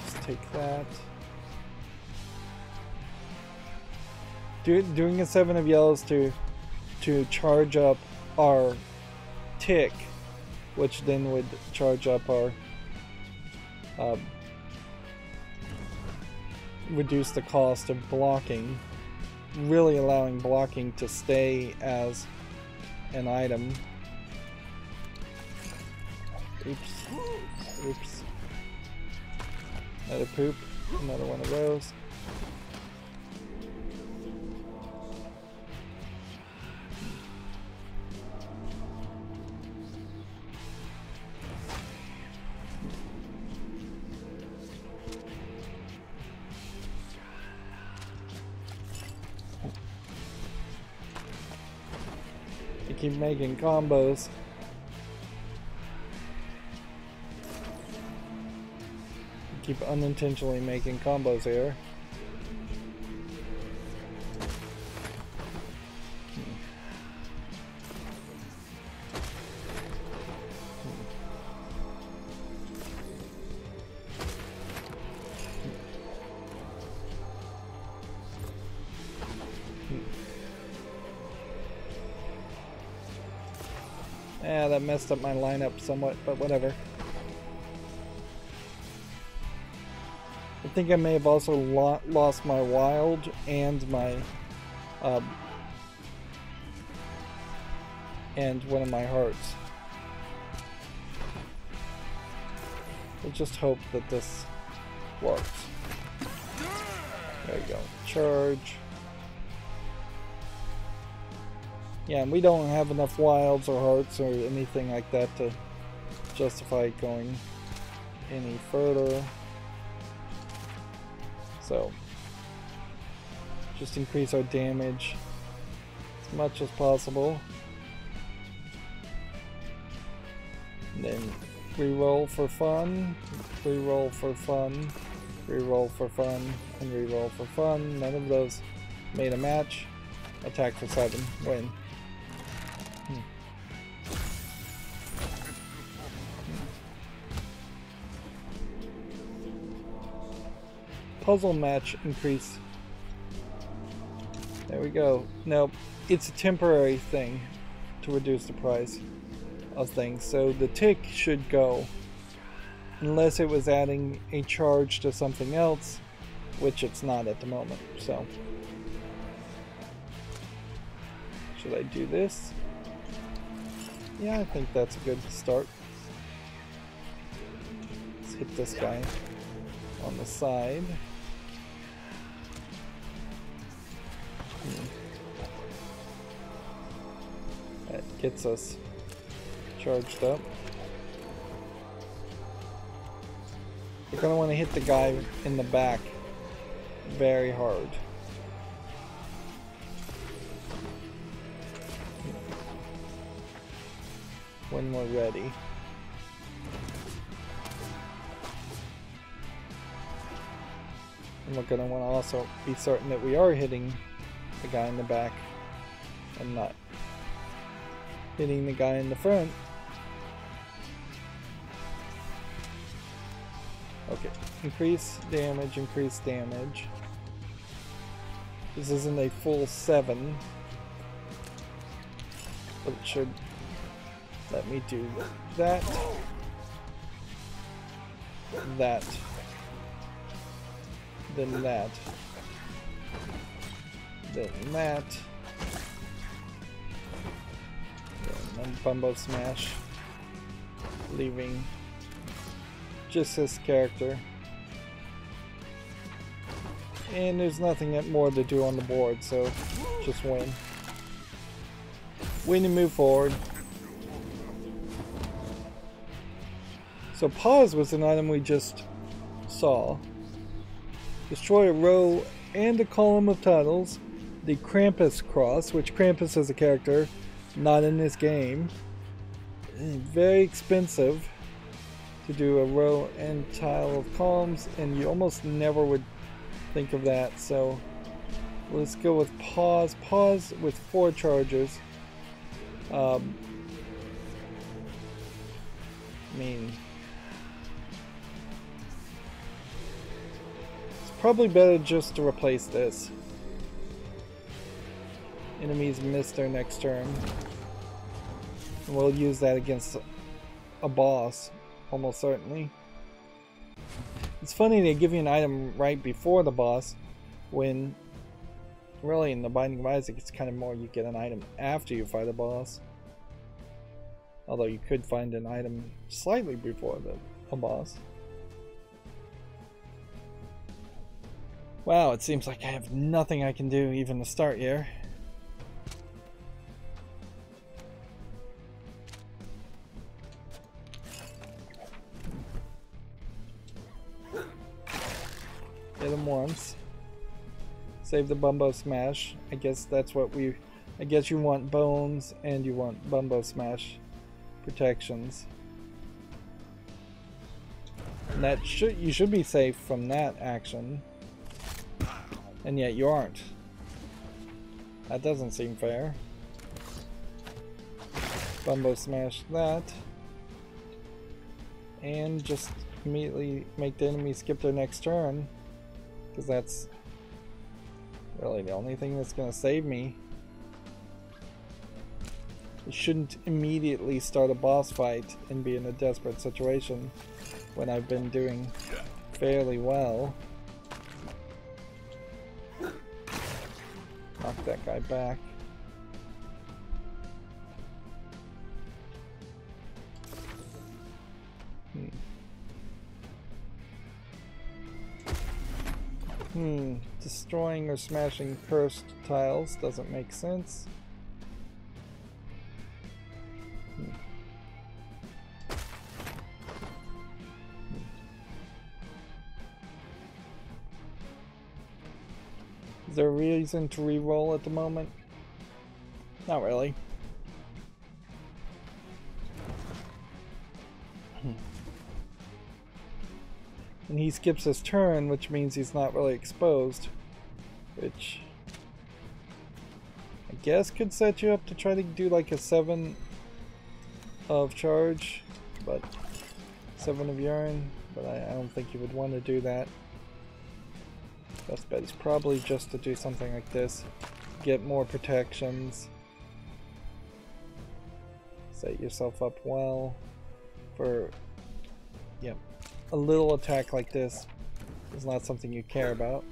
Just take that. Doing a 7 of yellows to charge up our tick, which then would charge up our reduce the cost of blocking, really allowing blocking to stay as an item. Oops. Oops. Another poop. Another one of those. Keep making combos. Keep unintentionally making combos here. Yeah, that messed up my lineup somewhat, but whatever. I think I may have also lost my wild and my and one of my hearts. We'll just hope that this works. There we go. Charge. Yeah, and we don't have enough wilds or hearts or anything like that to justify going any further. So, just increase our damage as much as possible. And then reroll for fun, reroll for fun, reroll for fun, and reroll for fun. None of those made a match. Attack for 7, win. puzzle match increase. There we go. Nope, it's a temporary thing to reduce the price of things. So the tick should go. Unless it was adding a charge to something else, which it's not at the moment. So, should I do this? Yeah, I think that's a good start. Let's hit this guy on the side. That gets us charged up. You're going to want to hit the guy in the back very hard. When we're ready. And we're going to want to also be certain that we are hitting the guy in the back and not hitting the guy in the front. Okay, increase damage, increase damage. This isn't a full 7, but it should let me do that, that, then that, then that, and then Bumbo Smash, leaving just this character. And there's nothing more to do on the board, so just win. Win and move forward. So pause was an item we just saw. Destroy a row and a column of titles. The Krampus Cross, which Krampus is a character, not in this game. Very expensive to do a row and tile of columns, and you almost never would think of that. So let's go with pause. Pause with 4 charges. I mean, it's probably better just to replace this. Enemies miss their next turn. And we'll use that against a boss, almost certainly. It's funny they give you an item right before the boss, when really in the Binding of Isaac it's kind of more you get an item after you fight a boss. Although you could find an item slightly before the boss. Wow, it seems like I have nothing I can do even to start here. Hit him once. Save the Bumbo Smash. I guess that's what we... I guess you want bones and you want Bumbo Smash protections. And that you should be safe from that action. And yet you aren't. That doesn't seem fair. Bumbo Smash that. And just immediately make the enemy skip their next turn. Because that's really the only thing that's going to save me. You shouldn't immediately start a boss fight and be in a desperate situation when I've been doing fairly well. Knock that guy back. Destroying or smashing cursed tiles doesn't make sense. Is there a reason to re-roll at the moment? Not really. And he skips his turn, which means he's not really exposed. Which I guess could set you up to try to do like a 7 of charge, but 7 of urine, but I don't think you would want to do that. Best bet is probably just to do something like this. Get more protections. Set yourself up well for, yep, a little attack like this is not something you care about.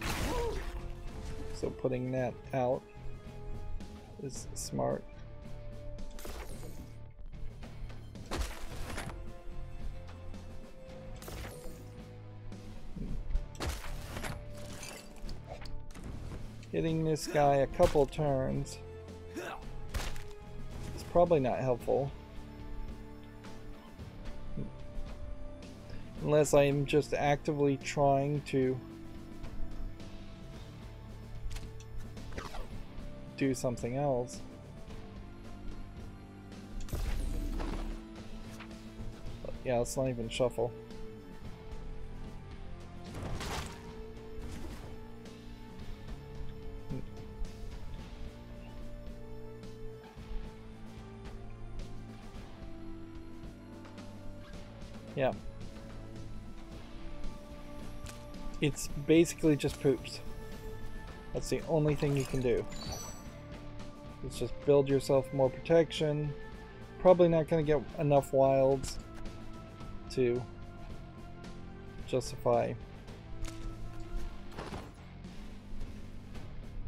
So putting that out is smart. Hitting this guy a couple turns is probably not helpful. Unless I'm just actively trying to do something else. But yeah, let's not even shuffle. Yeah. It's basically just poops. That's the only thing you can do. It's just build yourself more protection. Probably not going to get enough wilds to justify.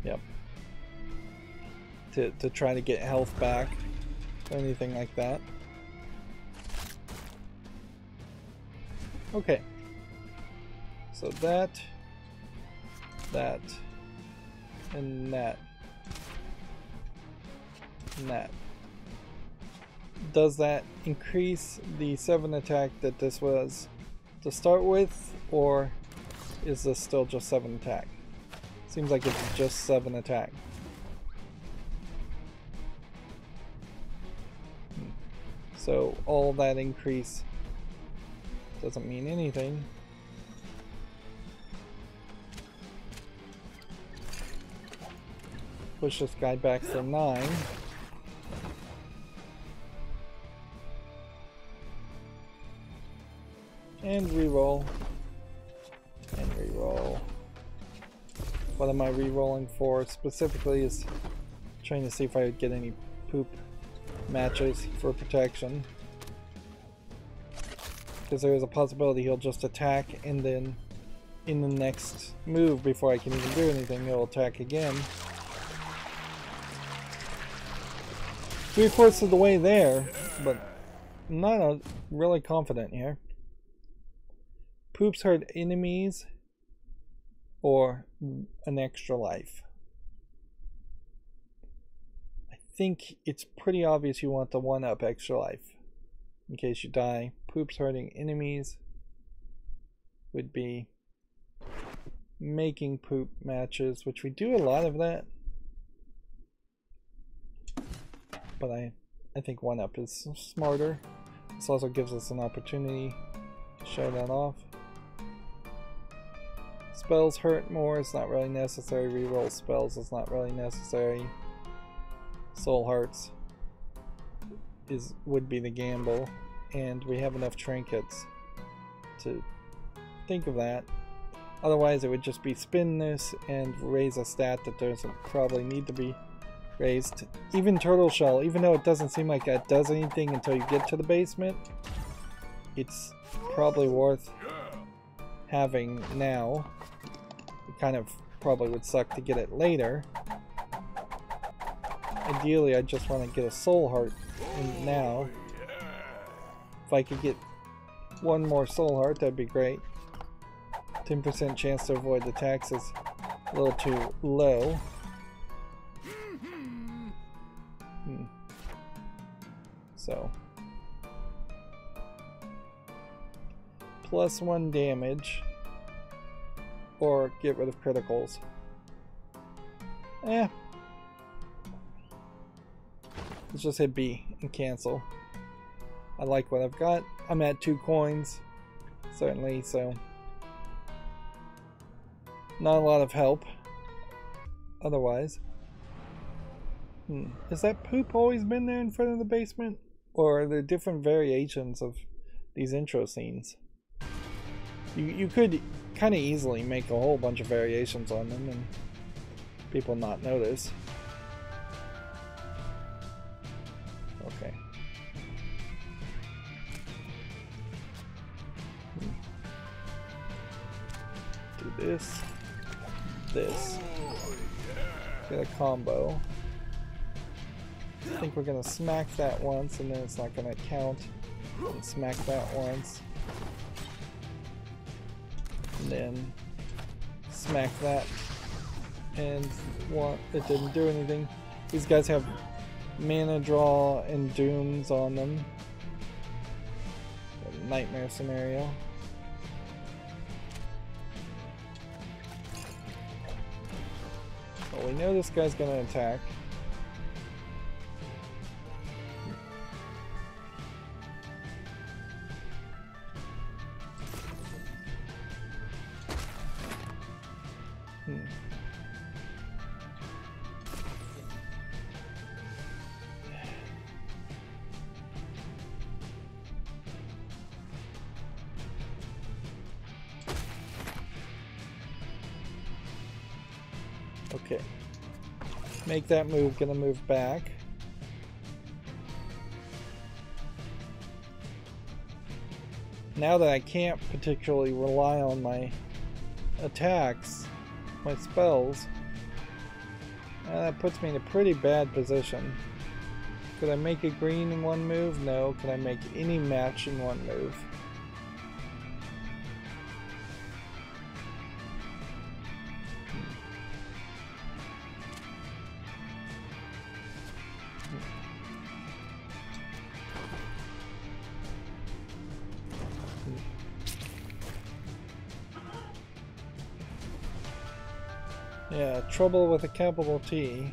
Yep. To try to get health back or anything like that. Okay. So that, and that, and that. Does that increase the 7 attack that this was to start with, or is this still just 7 attack? Seems like it's just 7 attack. So all that increase doesn't mean anything. Push this guy back for 9. And reroll. And reroll. What am I rerolling for specifically is trying to see if I would get any poop matches for protection. Because there is a possibility he'll just attack and then in the next move before I can even do anything he'll attack again. 3/4 of the way there, but I'm not really confident here. Poops hurt enemies or an extra life. I think it's pretty obvious you want the 1-up extra life in case you die. Poops hurting enemies would be making poop matches, which we do a lot of that. But I think 1-up is smarter. This also gives us an opportunity to show that off. Spells hurt more, it's not really necessary. Reroll spells is not really necessary. Soul hearts would be the gamble, and we have enough trinkets to think of that. Otherwise it would just be spin this and raise a stat that doesn't probably need to be raised. Even turtle shell, even though it doesn't seem like that does anything until you get to the basement, it's probably worth having now. It kind of probably would suck to get it later. Ideally I just want to get a soul heart in now. If I could get 1 more soul heart, that'd be great. 10% chance to avoid the tax is a little too low. So +1 damage or get rid of criticals. Let's just hit B and cancel. I like what I've got. I'm at 2 coins certainly, so not a lot of help otherwise. Has that poop always been there in front of the basement? Or are there different variations of these intro scenes? You could kind of easily make a whole bunch of variations on them and people not notice. Okay. Do this. This. Get a combo. I think we're gonna smack that once and then it's not gonna count. And smack that once. And then smack that. And it didn't do anything. These guys have mana draw and dooms on them. A nightmare scenario. Well, we know this guy's gonna attack. Okay. Make that move, gonna move back. Now that I can't particularly rely on my attacks, my spells, that puts me in a pretty bad position. Could I make a green in one move? No. Could I make any match in one move? Yeah, trouble with a capital T.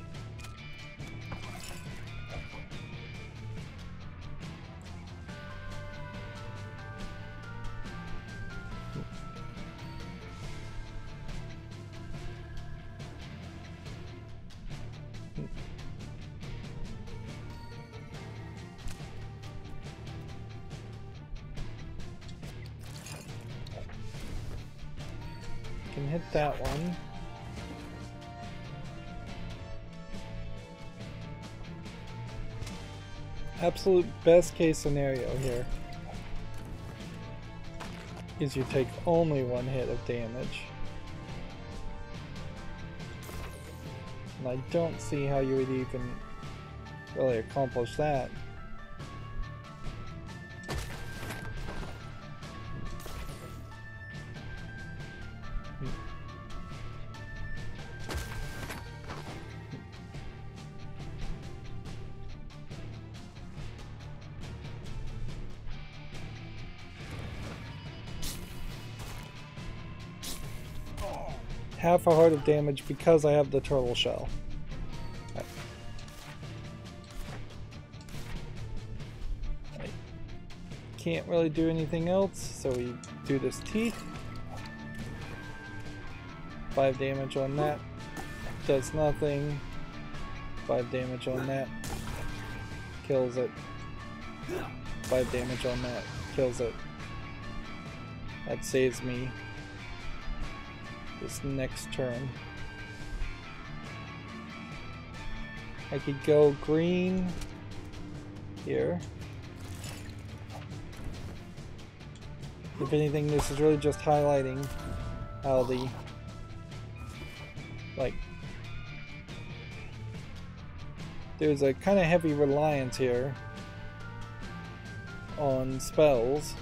Can hit that one. Absolute best case scenario here is you take only one hit of damage. And I don't see how you would even really accomplish that. Half a heart of damage because I have the turtle shell. I can't really do anything else, so we do this teeth. 5 damage on that. Does nothing. 5 damage on that. Kills it. 5 damage on that. Kills it. That saves me this next turn. I could go green here. If anything, this is really just highlighting how the there's a kind of heavy reliance here on spells,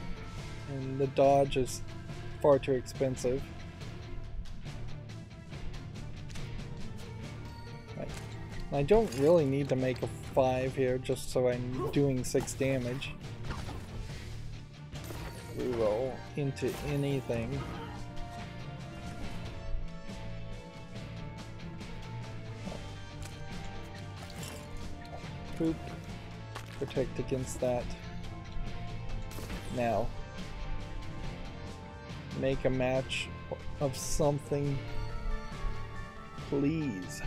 and the dodge is far too expensive. I don't really need to make a 5 here just so I'm doing 6 damage. Reroll into anything. Poop. Protect against that. Now. Make a match of something. Please.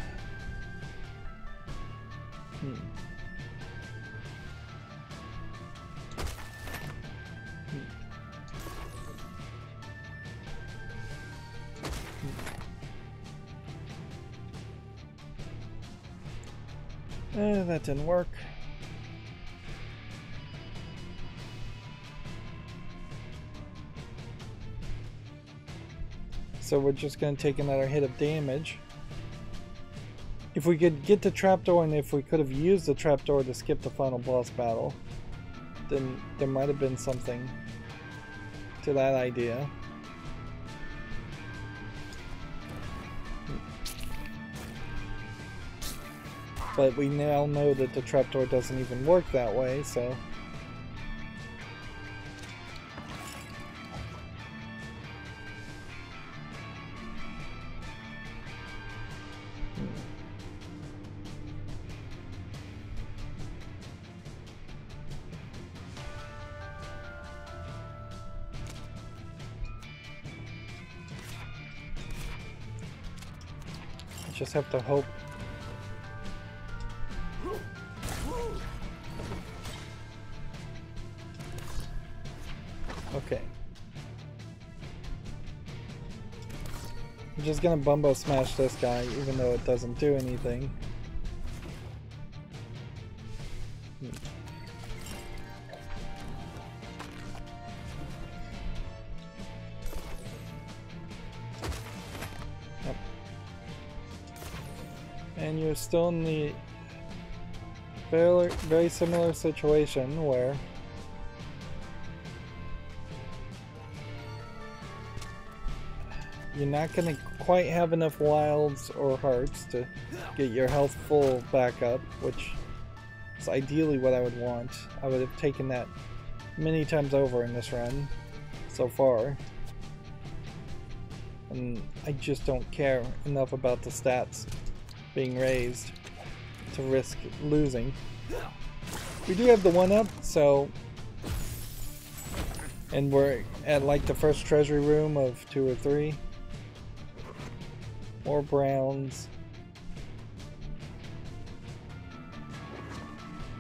That didn't work. So we're just going to take another hit of damage. If we could get the trapdoor, and if we could have used the trapdoor to skip the final boss battle, then there might have been something to that idea. But we now know that the trapdoor doesn't even work that way, so... Just have to hope. Okay. I'm just gonna bumbo smash this guy, even though it doesn't do anything. And you're still in the very similar situation where you're not going to quite have enough wilds or hearts to get your health full back up, which is ideally what I would want. I would have taken that many times over in this run so far. And I just don't care enough about the stats being raised to risk losing. We do have the 1-up, so... And we're at like the first treasury room of 2 or 3. More browns.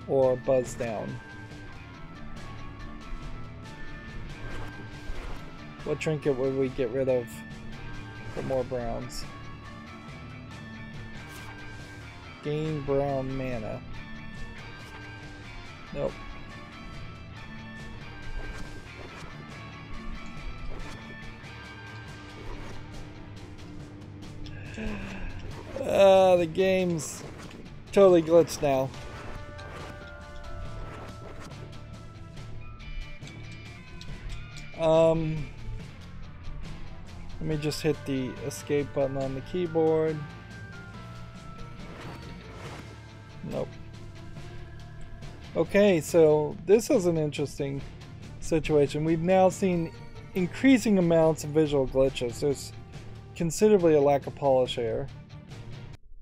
Or buzz down. What trinket would we get rid of for more browns? Gain brown mana. Nope. The game's totally glitched now. Let me just hit the escape button on the keyboard. Nope. Okay, so this is an interesting situation. We've now seen increasing amounts of visual glitches. There's considerably a lack of polish here.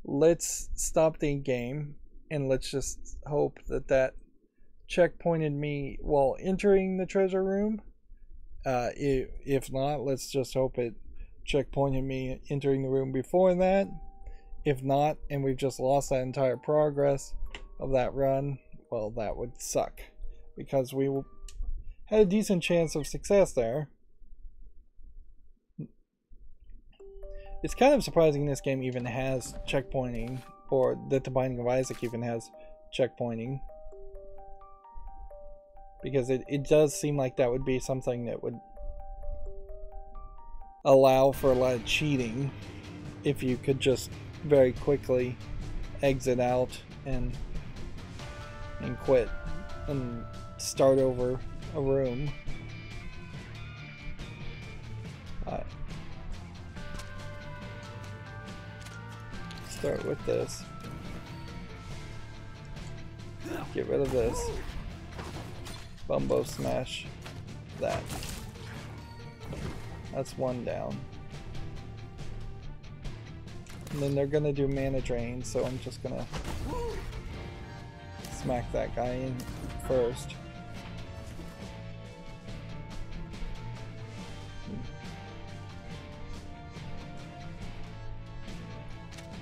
Let's stop the game and let's just hope that that checkpointed me while entering the treasure room. If not, let's just hope it checkpointed me entering the room before that. If not, and we've just lost that entire progress of that run, well, that would suck, because we had a decent chance of success there. It's kind of surprising this game even has checkpointing, or that the Binding of Isaac even has checkpointing, because it does seem like that would be something that would allow for a lot of cheating if you could just very quickly exit out and quit and start over a room. Start with this. Get rid of this. Bumbo smash that. That's one down. And then they're gonna do mana drain, so I'm just gonna smack that guy in first.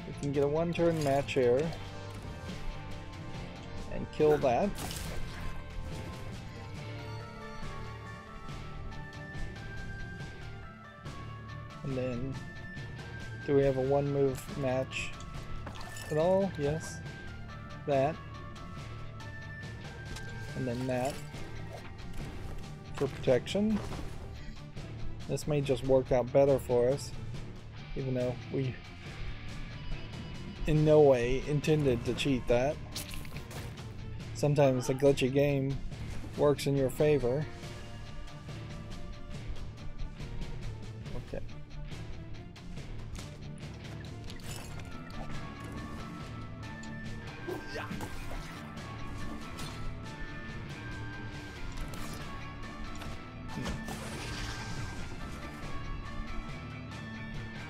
We can get a one-turn match here and kill that. And then, do we have a one-move match at all? Yes. that. And then that. For protection. This may just work out better for us. Even though we in no way intended to cheat that. Sometimes a glitchy game works in your favor. Okay.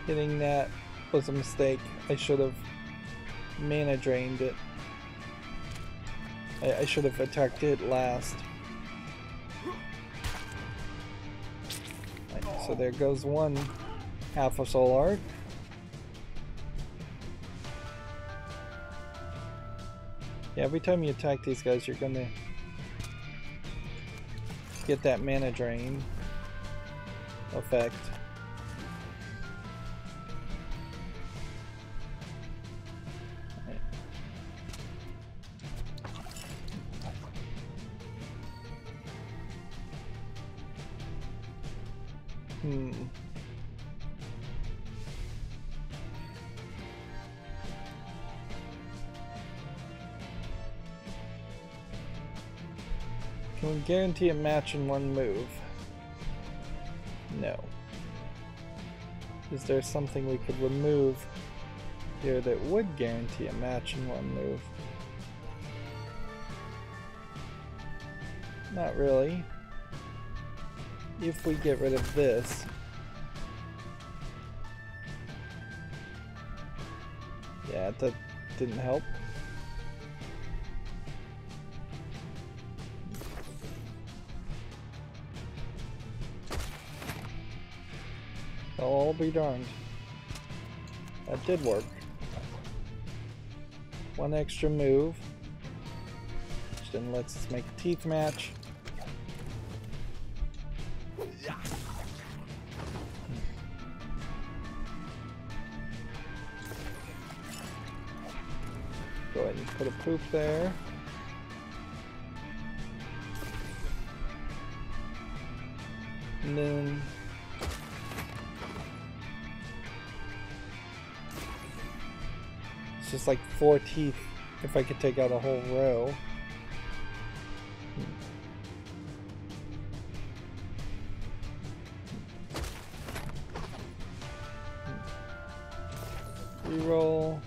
Hitting that was a mistake. I should have mana drained it. I should have attacked it last. Right, so there goes one half a soul arc. Yeah, every time you attack these guys, you're gonna get that mana drain effect. Can we guarantee a match in one move? No. Is there something we could remove here that would guarantee a match in one move? Not really. If we get rid of this, yeah, that didn't help. I'll be darned. That did work. One extra move. Which then lets us make a teeth match. Go ahead and put a poop there. And then it's just like 4 teeth if I could take out a whole row. Reroll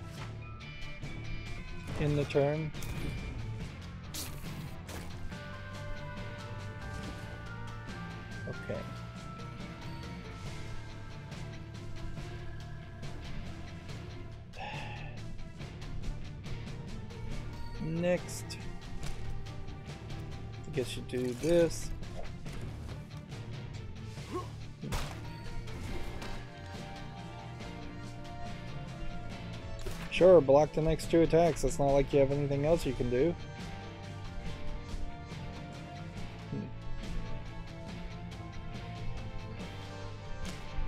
in the turn. Okay. Next, I guess you do this. Sure, block the next 2 attacks. It's not like you have anything else you can do.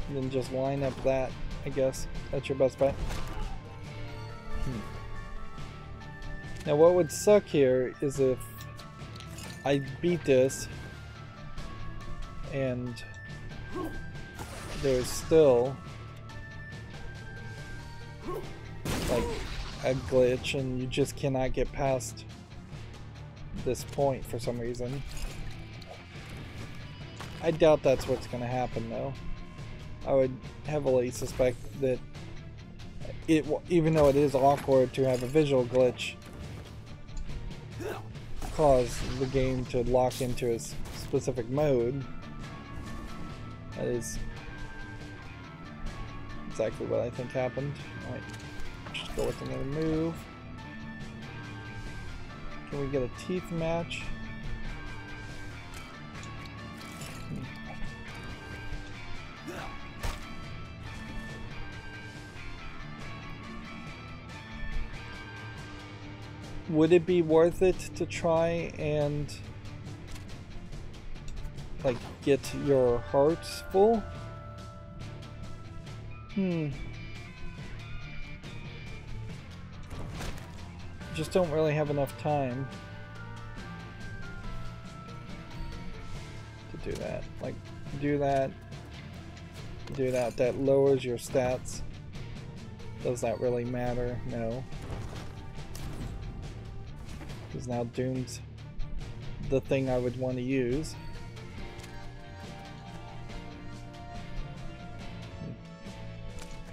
And then just line up that, I guess. That's your best bet. Now what would suck here is if I beat this and there's still like a glitch and you just cannot get past this point for some reason. I doubt that's what's going to happen though. I would heavily suspect that it, even though it is awkward to have a visual glitch, cause the game to lock into a specific mode. That is exactly what I think happened. Alright, just go with another move. Can we get a teeth match? Would it be worth it to try and like get your hearts full? just don't really have enough time to do that. Like, do that, do that. That lowers your stats. Does that really matter? No. Because now Doom's the thing I would want to use.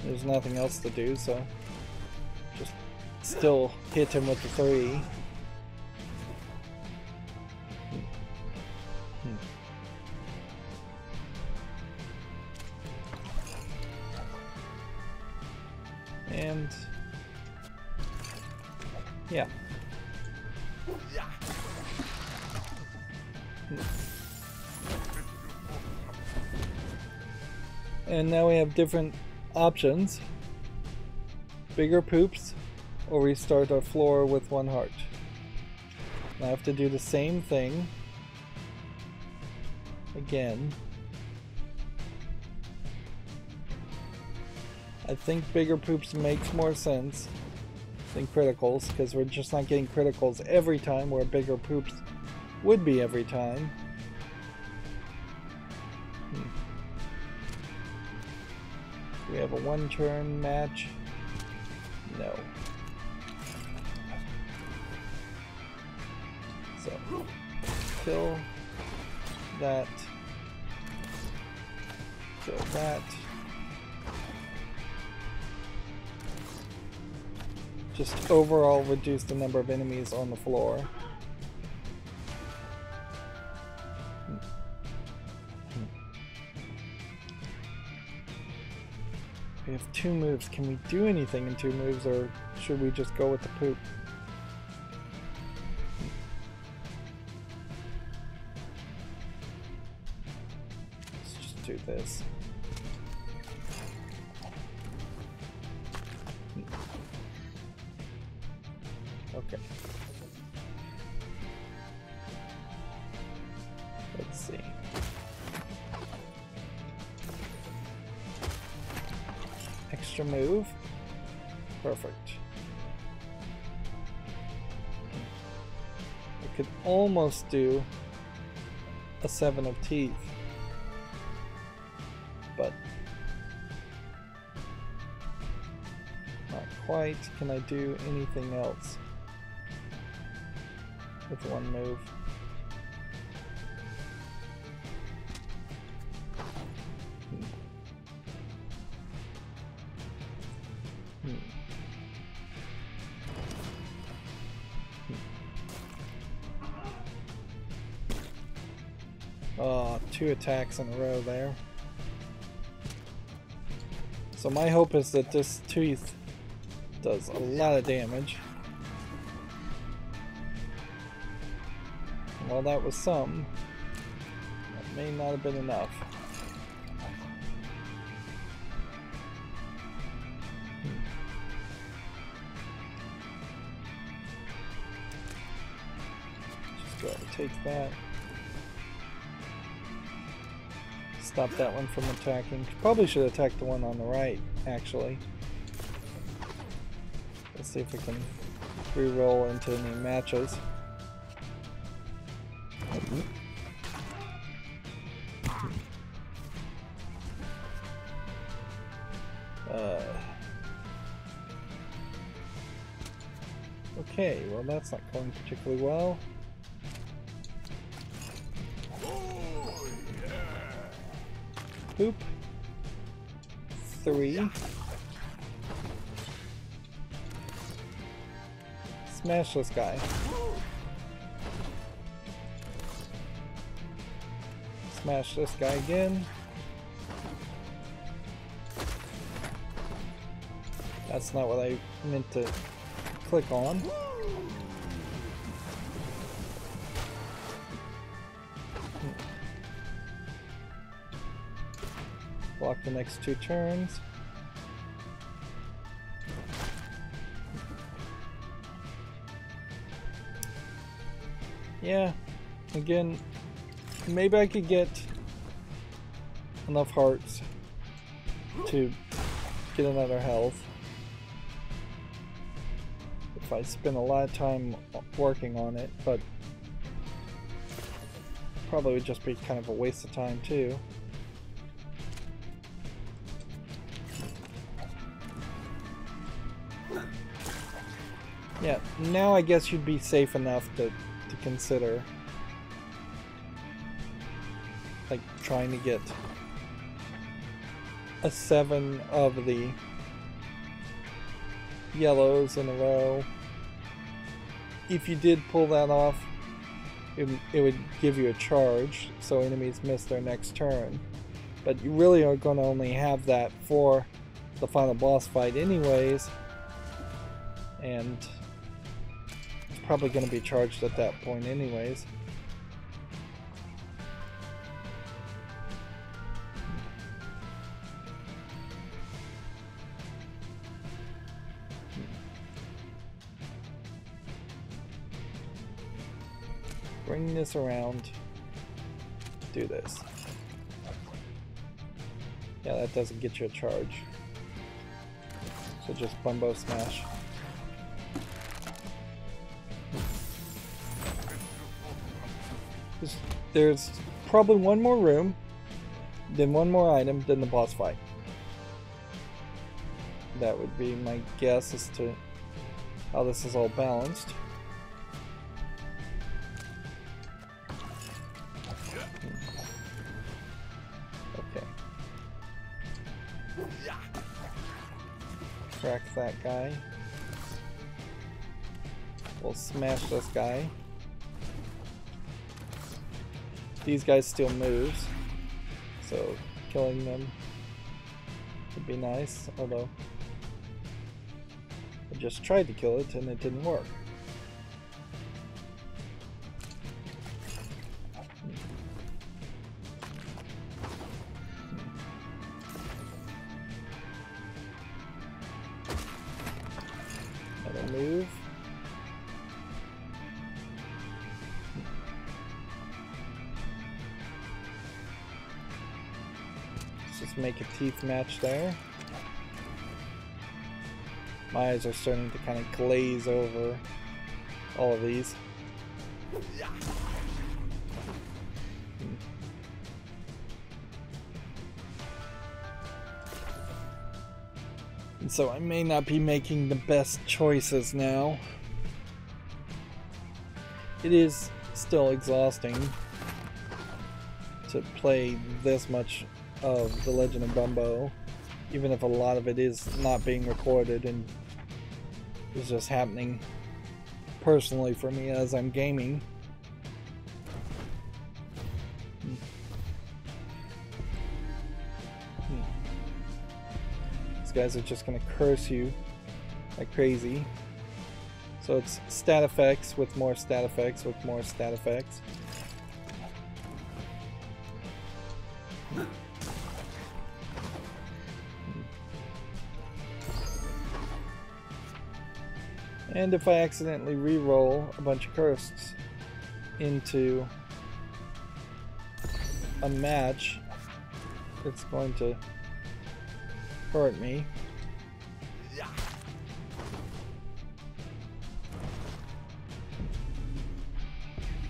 There's nothing else to do, so just still hit him with the 3. And yeah. And now we have different options. Bigger poops or restart our floor with 1 heart. I have to do the same thing again. I think bigger poops makes more sense than criticals, because we're just not getting criticals every time where bigger poops would be every time. Do we have a 1-turn match? No. So, kill that. Kill that. Just overall reduce the number of enemies on the floor. We have 2 moves. Can we do anything in 2 moves, or should we just go with the poop? Let's just do this. Okay. Let's see. Extra move. Perfect. I could almost do a 7 of teeth, but not quite. Can I do anything else with 1 move? Oh, 2 attacks in a row there. So my hope is that this tooth does a lot of damage. Well, that was some. That may not have been enough. Just go ahead and take that. Stop that one from attacking. Probably should attack the one on the right, actually. Let's see if we can re-roll into any matches. Okay, well that's not going particularly well. Boop. 3. Smash this guy. Smash this guy again. That's not what I meant to click on. Block the next 2 turns. Yeah, again, maybe I could get enough hearts to get another health. if I spend a lot of time working on it, but probably would just be kind of a waste of time too. Yeah, now I guess you'd be safe enough to consider like trying to get a 7 of the yellows in a row. If you did pull that off, it would give you a charge, so enemies miss their next turn. But you really are going to only have that for the final boss fight anyways, and it's probably going to be charged at that point anyways. Bring this around. Do this. Yeah, that doesn't get you a charge. So just Bumbo Smash. There's probably one more room, then one more item, then the boss fight. That would be my guess as to how this is all balanced. Okay. Crack that guy. We'll smash this guy. These guys still moves, so killing them would be nice, although I just tried to kill it and it didn't work. Another move. Just make a teeth match there. My eyes are starting to kind of glaze over all of these. And so I may not be making the best choices now. It is still exhausting to play this much of The Legend of Bumbo, even if a lot of it is not being recorded and is just happening personally for me as I'm gaming. These guys are just gonna curse you like crazy. So it's stat effects with more stat effects with more stat effects. And if I accidentally re-roll a bunch of curses into a match, it's going to hurt me.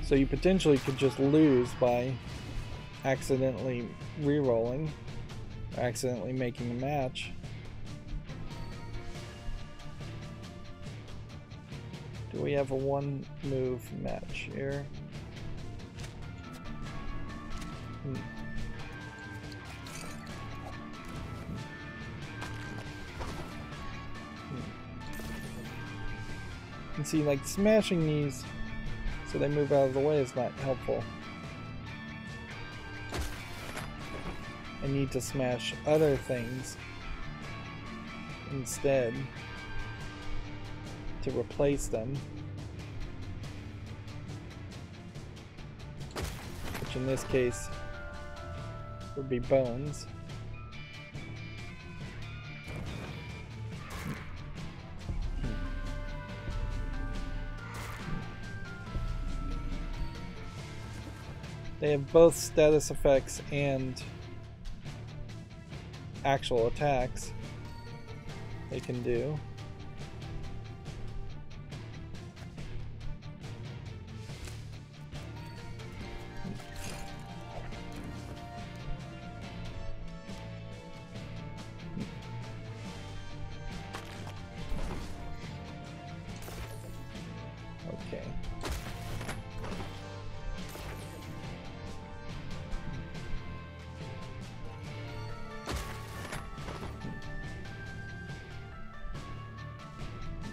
So you potentially could just lose by accidentally re-rolling, or accidentally making a match. Do we have a one move match here? And see, like, smashing these so they move out of the way is not helpful. I need to smash other things instead to replace them, which in this case would be bones. They have both status effects and actual attacks they can do.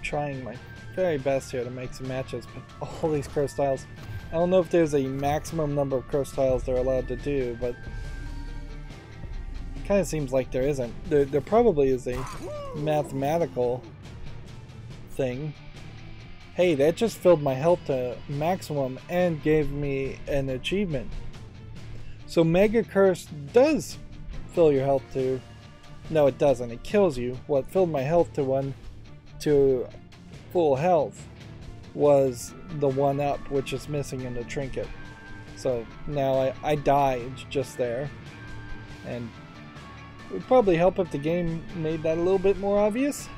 trying my very best here to make some matches, but all these curse tiles. I don't know if there's a maximum number of curse tiles they're allowed to do, but it kind of seems like there isn't. There probably is a mathematical thing. Hey, that just filled my health to maximum and gave me an achievement. So Mega Curse does fill your health to... No, it doesn't. It kills you. What filled my health to full health was the 1-up, which is missing in the trinket. So now I died just there. And it would probably help if the game made that a little bit more obvious.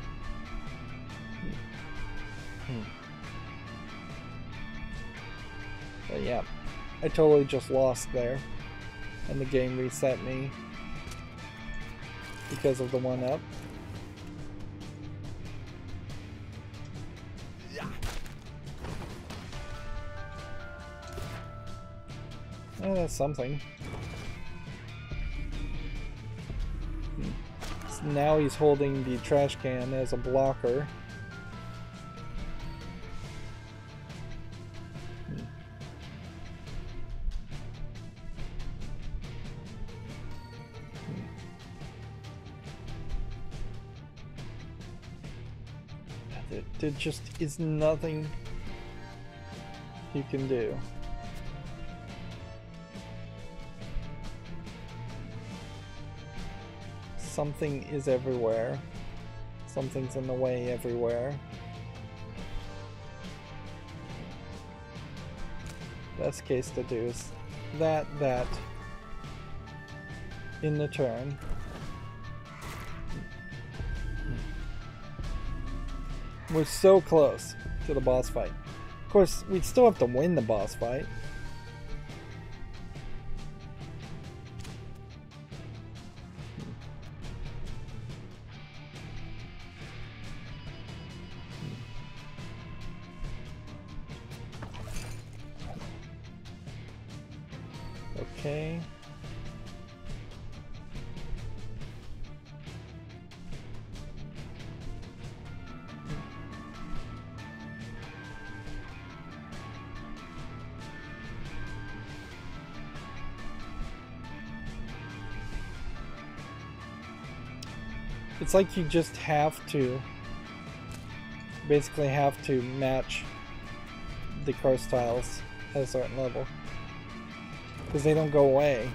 But yeah, I totally just lost there. And the game reset me because of the 1-up. Oh, that's something. So now he's holding the trash can as a blocker. There just is nothing you can do. Something is everywhere. Something's in the way everywhere. Best case to do is that, in the turn. We're so close to the boss fight. Of course, we'd still have to win the boss fight. Okay. It's like you just have to, basically have to match the curse tiles at a certain level. Because they don't go away.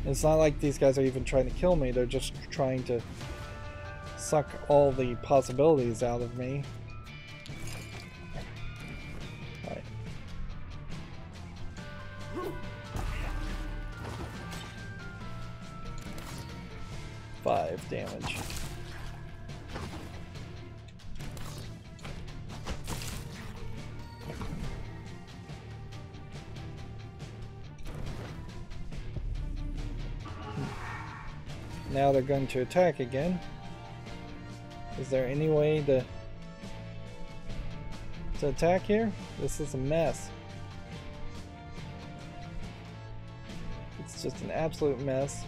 It's not like these guys are even trying to kill me, they're just trying to suck all the possibilities out of me. Alright. 5 damage. Now they're going to attack again. Is there any way to attack here? This is a mess. It's just an absolute mess.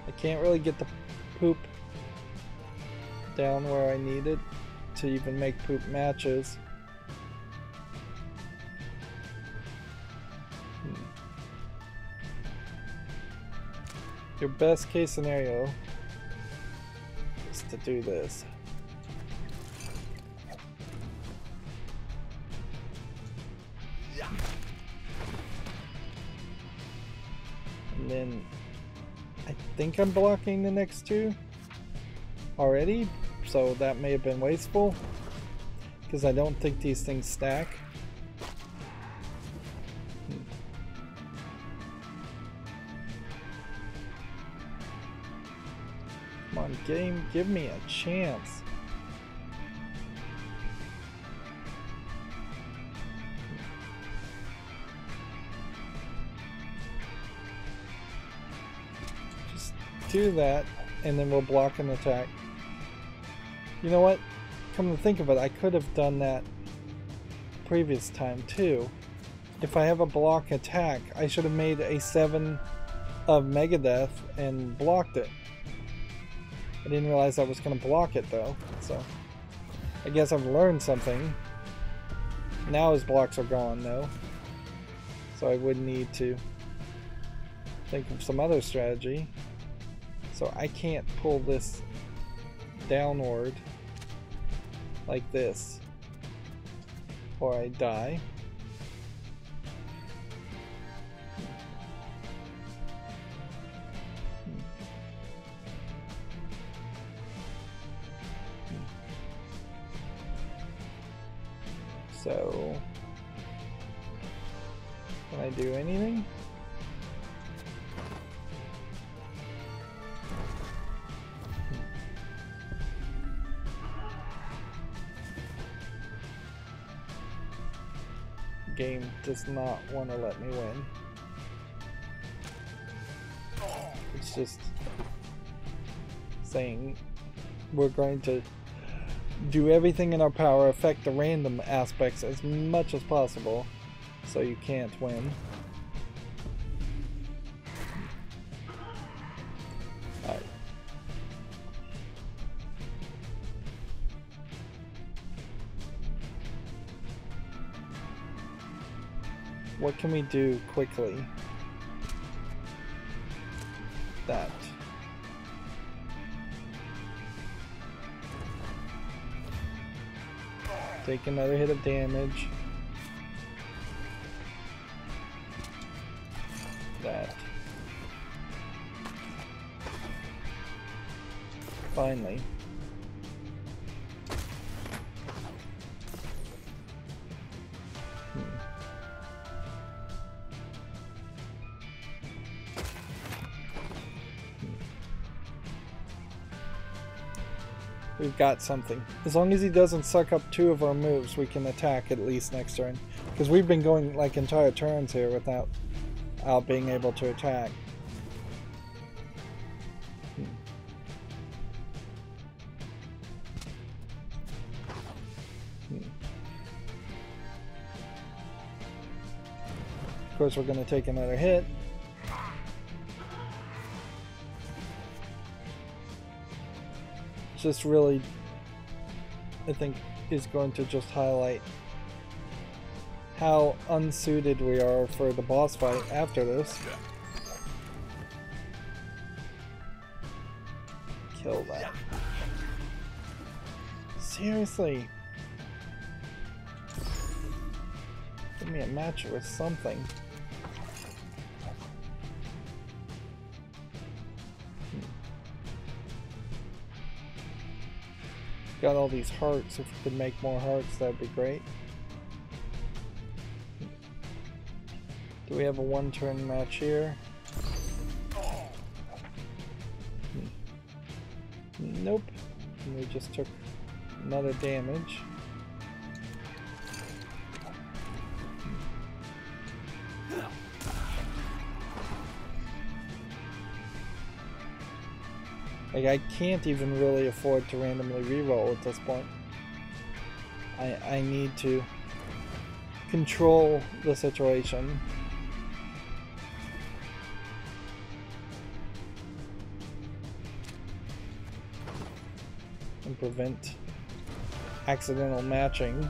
I can't really get the poop down where I need it to even make poop matches. Your best case scenario is to do this. And then I think I'm blocking the next 2 already, so that may have been wasteful because I don't think these things stack. Come on, game, give me a chance. Just do that, and then we'll block an attack. You know what? Come to think of it, I could have done that previous time too. If I have a block attack, I should have made a 7 of Megadeth and blocked it. I didn't realize I was going to block it though, so I guess I've learned something. Now his blocks are gone though, so I would need to think of some other strategy. So I can't pull this downward like this or I die. So, can I do anything? Game does not want to let me win. It's just saying we're going to do everything in our power, affect the random aspects as much as possible, so you can't win. Alright. What can we do quickly? That. Take another hit of damage. That. Finally. We've got something. As long as he doesn't suck up 2 of our moves, we can attack at least next turn. Because we've been going like entire turns here without being able to attack. Of course, we're going to take another hit. Just really, I think, is going to just highlight how unsuited we are for the boss fight after this. Kill that. Seriously. Give me a match with something. Got all these hearts. If we could make more hearts, that'd be great. Do we have a one-turn match here? Nope. And we just took another damage. Like, I can't even really afford to randomly reroll at this point. I need to control the situation. And prevent accidental matching.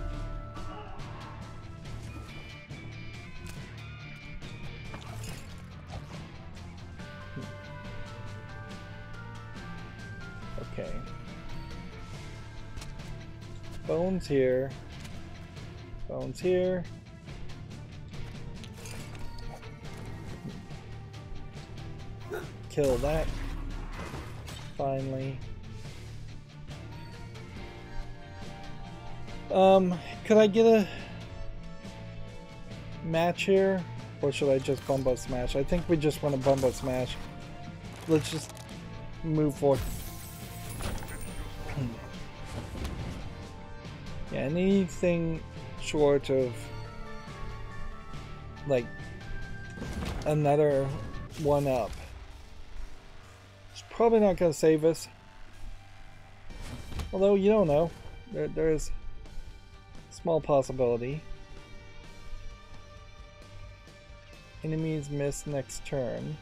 Okay. Bones here. Bones here. Kill that. Finally. Could I get a match here? Or should I just bumbo smash? I think we just want to bumbo smash. Let's just move forward. Yeah, anything short of like another one up, it's probably not going to save us. Although you don't know, there is a small possibility. Enemies miss next turn.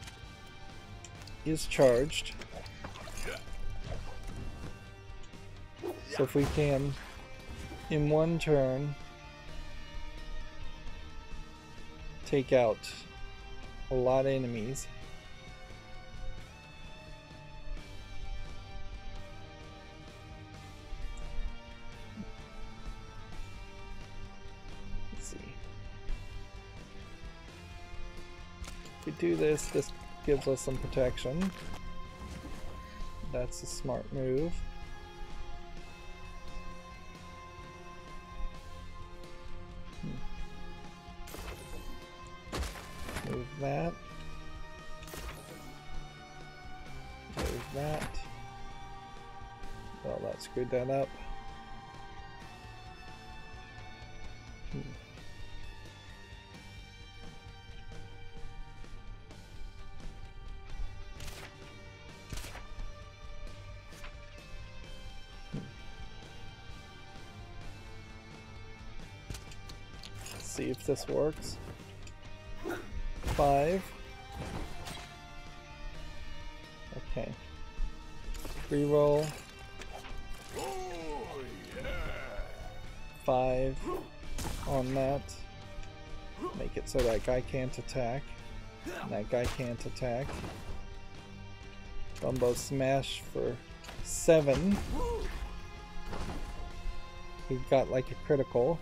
is charged. So if we can, in one turn, take out a lot of enemies. Let's see. If we do this, this gives us some protection. That's a smart move. Move that. Move that. Well, that screwed that up. Let's see if this works. 5. Okay. Reroll. 5 on that. Make it so that guy can't attack. And that guy can't attack. Bumbo smash for 7. He got like a critical.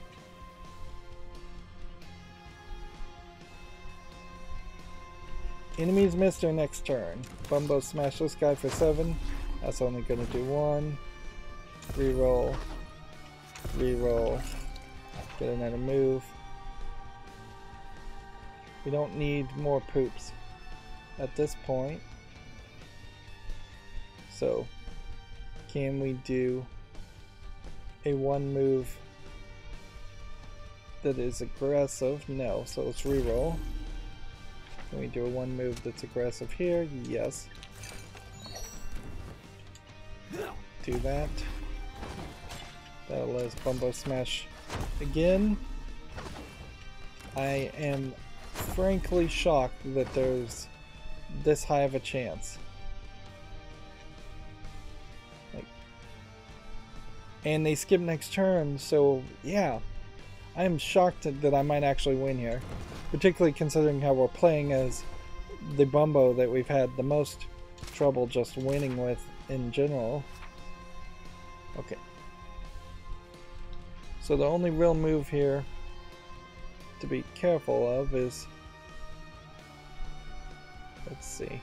Enemies miss their next turn. Bumbo smash this guy for 7. That's only gonna do 1. Reroll. Reroll. Get another move. We don't need more poops at this point. So, can we do a 1 move that is aggressive? No, so let's reroll. Can we do a 1 move that's aggressive here? Yes. Do that. That'll let us Bumbo smash again. I am frankly shocked that there's this high of a chance. And they skip next turn, so yeah. I am shocked that I might actually win here. Particularly considering how we're playing as the Bumbo that we've had the most trouble just winning with in general. Okay. So the only real move here to be careful of is... let's see.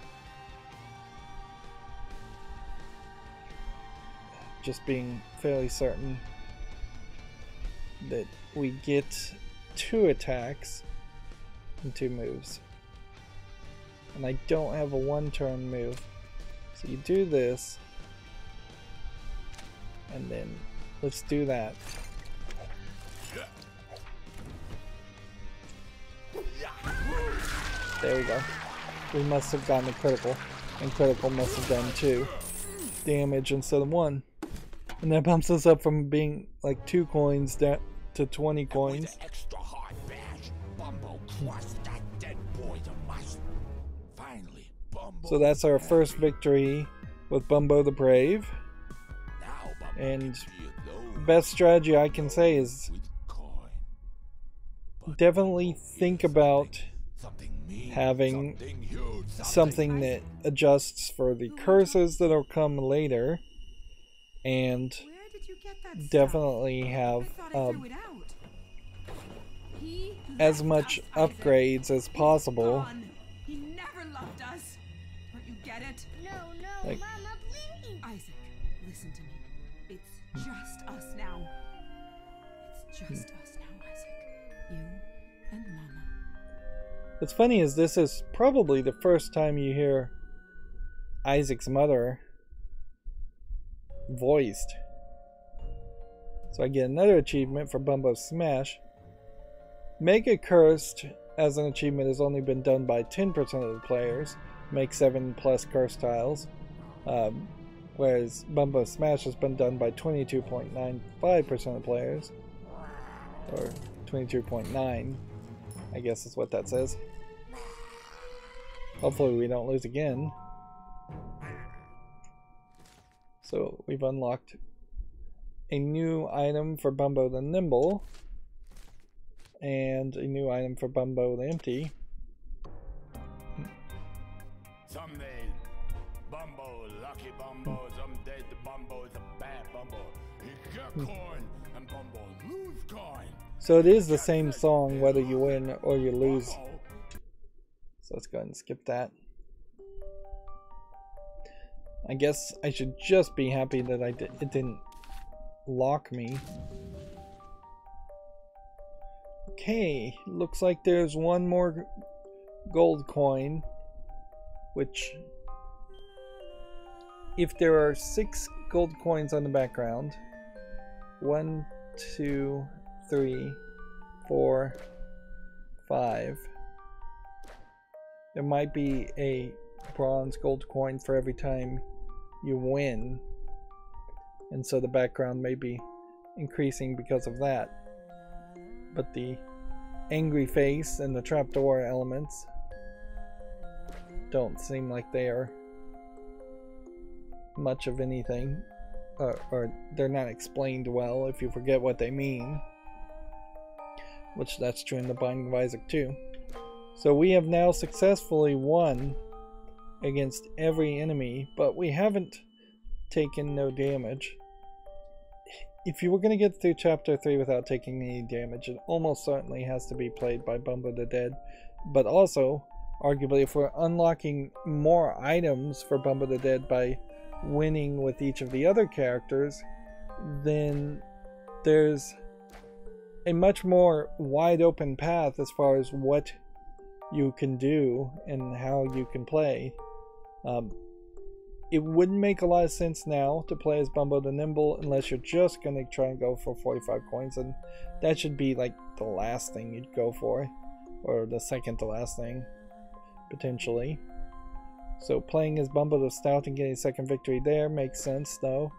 Just being fairly certain that we get 2 attacks and 2 moves. And I don't have a 1-turn move. So you do this, and then let's do that. There we go. We must have gotten a critical, and critical must have done 2 damage instead of 1. And that bumps us up from being like 2 coins down to 20 coins. Extra hard bash, Bumbo crushed that dead boy to mush. Finally, Bumbo. So that's our first victory with Bumbo the Brave. Now Bumbo And can be alone best strategy I can say is with coin. But definitely think about something mean, having something huge, something that adjusts for the curses that'll come later, and Where did you get that stuff? definitely I have thought I threw it out. He as left much us, Isaac. upgrades as possible. Gone. He never loved us. Don't you get it? No, Like- Mama, please. Isaac, listen to me. It's just us now. It's just us now, Isaac. You and Mama. What's funny is this is probably the first time you hear Isaac's mother voiced. So I get another achievement for Bumbo Smash. Mega Cursed as an achievement has only been done by 10% of the players. Make 7+ curse tiles. Whereas Bumbo Smash has been done by 22.95% of players. Or 22.9, I guess is what that says. Hopefully we don't lose again. So we've unlocked a new item for Bumbo the Nimble and a new item for Bumbo the Empty. Someday, Bumbo, lucky Bumbo, someday the Bumbo is a bad Bumbo. He get coin and Bumbo lose coin. So it is the same song whether you win or you lose. So let's go ahead and skip that. I guess I should just be happy that it didn't lock me. Okay, looks like there's one more gold coin, which if there are 6 gold coins on the background, 1, 2, 3, 4, 5, there might be a bronze gold coin for every time you win, and so the background may be increasing because of that. But the angry face and the trapdoor elements don't seem like they are much of anything, or they're not explained well if you forget what they mean, which that's true in the Binding of Isaac too. So we have now successfully won against every enemy, but we haven't taken no damage. If you were going to get through chapter 3 without taking any damage, it almost certainly has to be played by Bumbo the Dead. But also, arguably, if we're unlocking more items for Bumbo the Dead by winning with each of the other characters, then there's a much more wide open path as far as what you can do and how you can play. It wouldn't make a lot of sense now to play as Bumbo the Nimble unless you're just going to try and go for 45 coins, and that should be like the last thing you'd go for, or the second to last thing, potentially. So playing as Bumbo the Stout and getting a second victory there makes sense, though.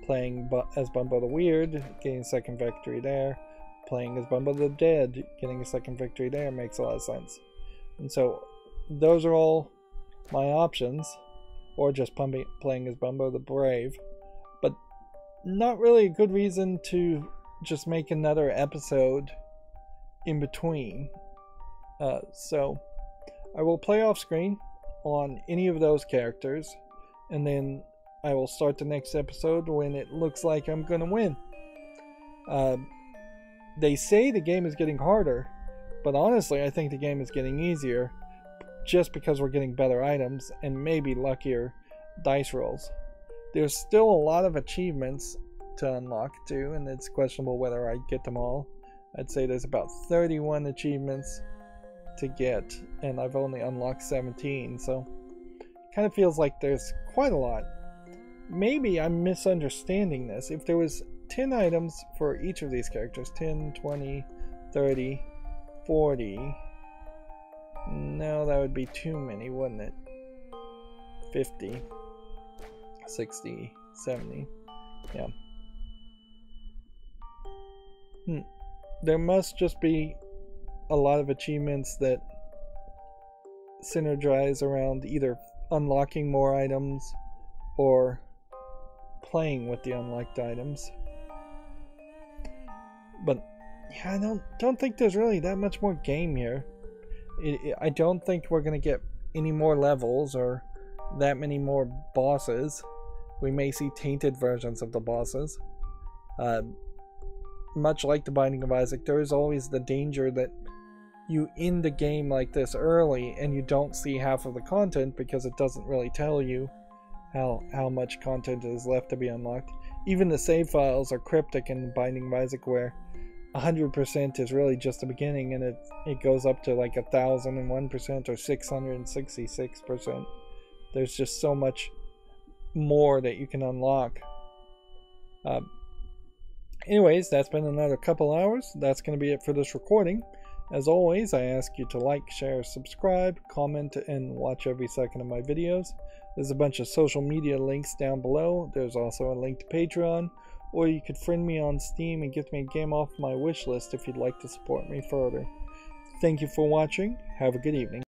Playing as Bumbo the Weird, getting a second victory there. Playing as Bumbo the Dead, getting a second victory there makes a lot of sense. And so those are all my options, or just playing as Bumbo the Brave, but not really a good reason to just make another episode in between. So I will play off screen on any of those characters, and then I will start the next episode when it looks like I'm gonna win. They say the game is getting harder, but honestly I think the game is getting easier, just because we're getting better items and maybe luckier dice rolls. There's still a lot of achievements to unlock too, and it's questionable whether I get them all. I'd say there's about 31 achievements to get, and I've only unlocked 17, so kind of feels like there's quite a lot. Maybe I'm misunderstanding this. If there was 10 items for each of these characters, 10, 20, 30, 40, no, that would be too many, wouldn't it? 50, 60, 70, yeah. There must just be a lot of achievements that synergize around either unlocking more items or playing with the unlocked items. But yeah, I don't think there's really that much more game here. I don't think we're going to get any more levels or that many more bosses. We may see tainted versions of the bosses. Much like the Binding of Isaac, there is always the danger that you end the game like this early and you don't see half of the content because it doesn't really tell you how much content is left to be unlocked. Even the save files are cryptic in Binding of Isaac, where 100% is really just the beginning, and it goes up to like 1001% or 666%. There's just so much more that you can unlock. Anyways, that's been another couple hours. That's going to be it for this recording. As always, I ask you to like, share, subscribe, comment, and watch every second of my videos. There's a bunch of social media links down below. There's also a link to Patreon, or you could friend me on Steam and get me a game off my wish list if you'd like to support me further. Thank you for watching. Have a good evening.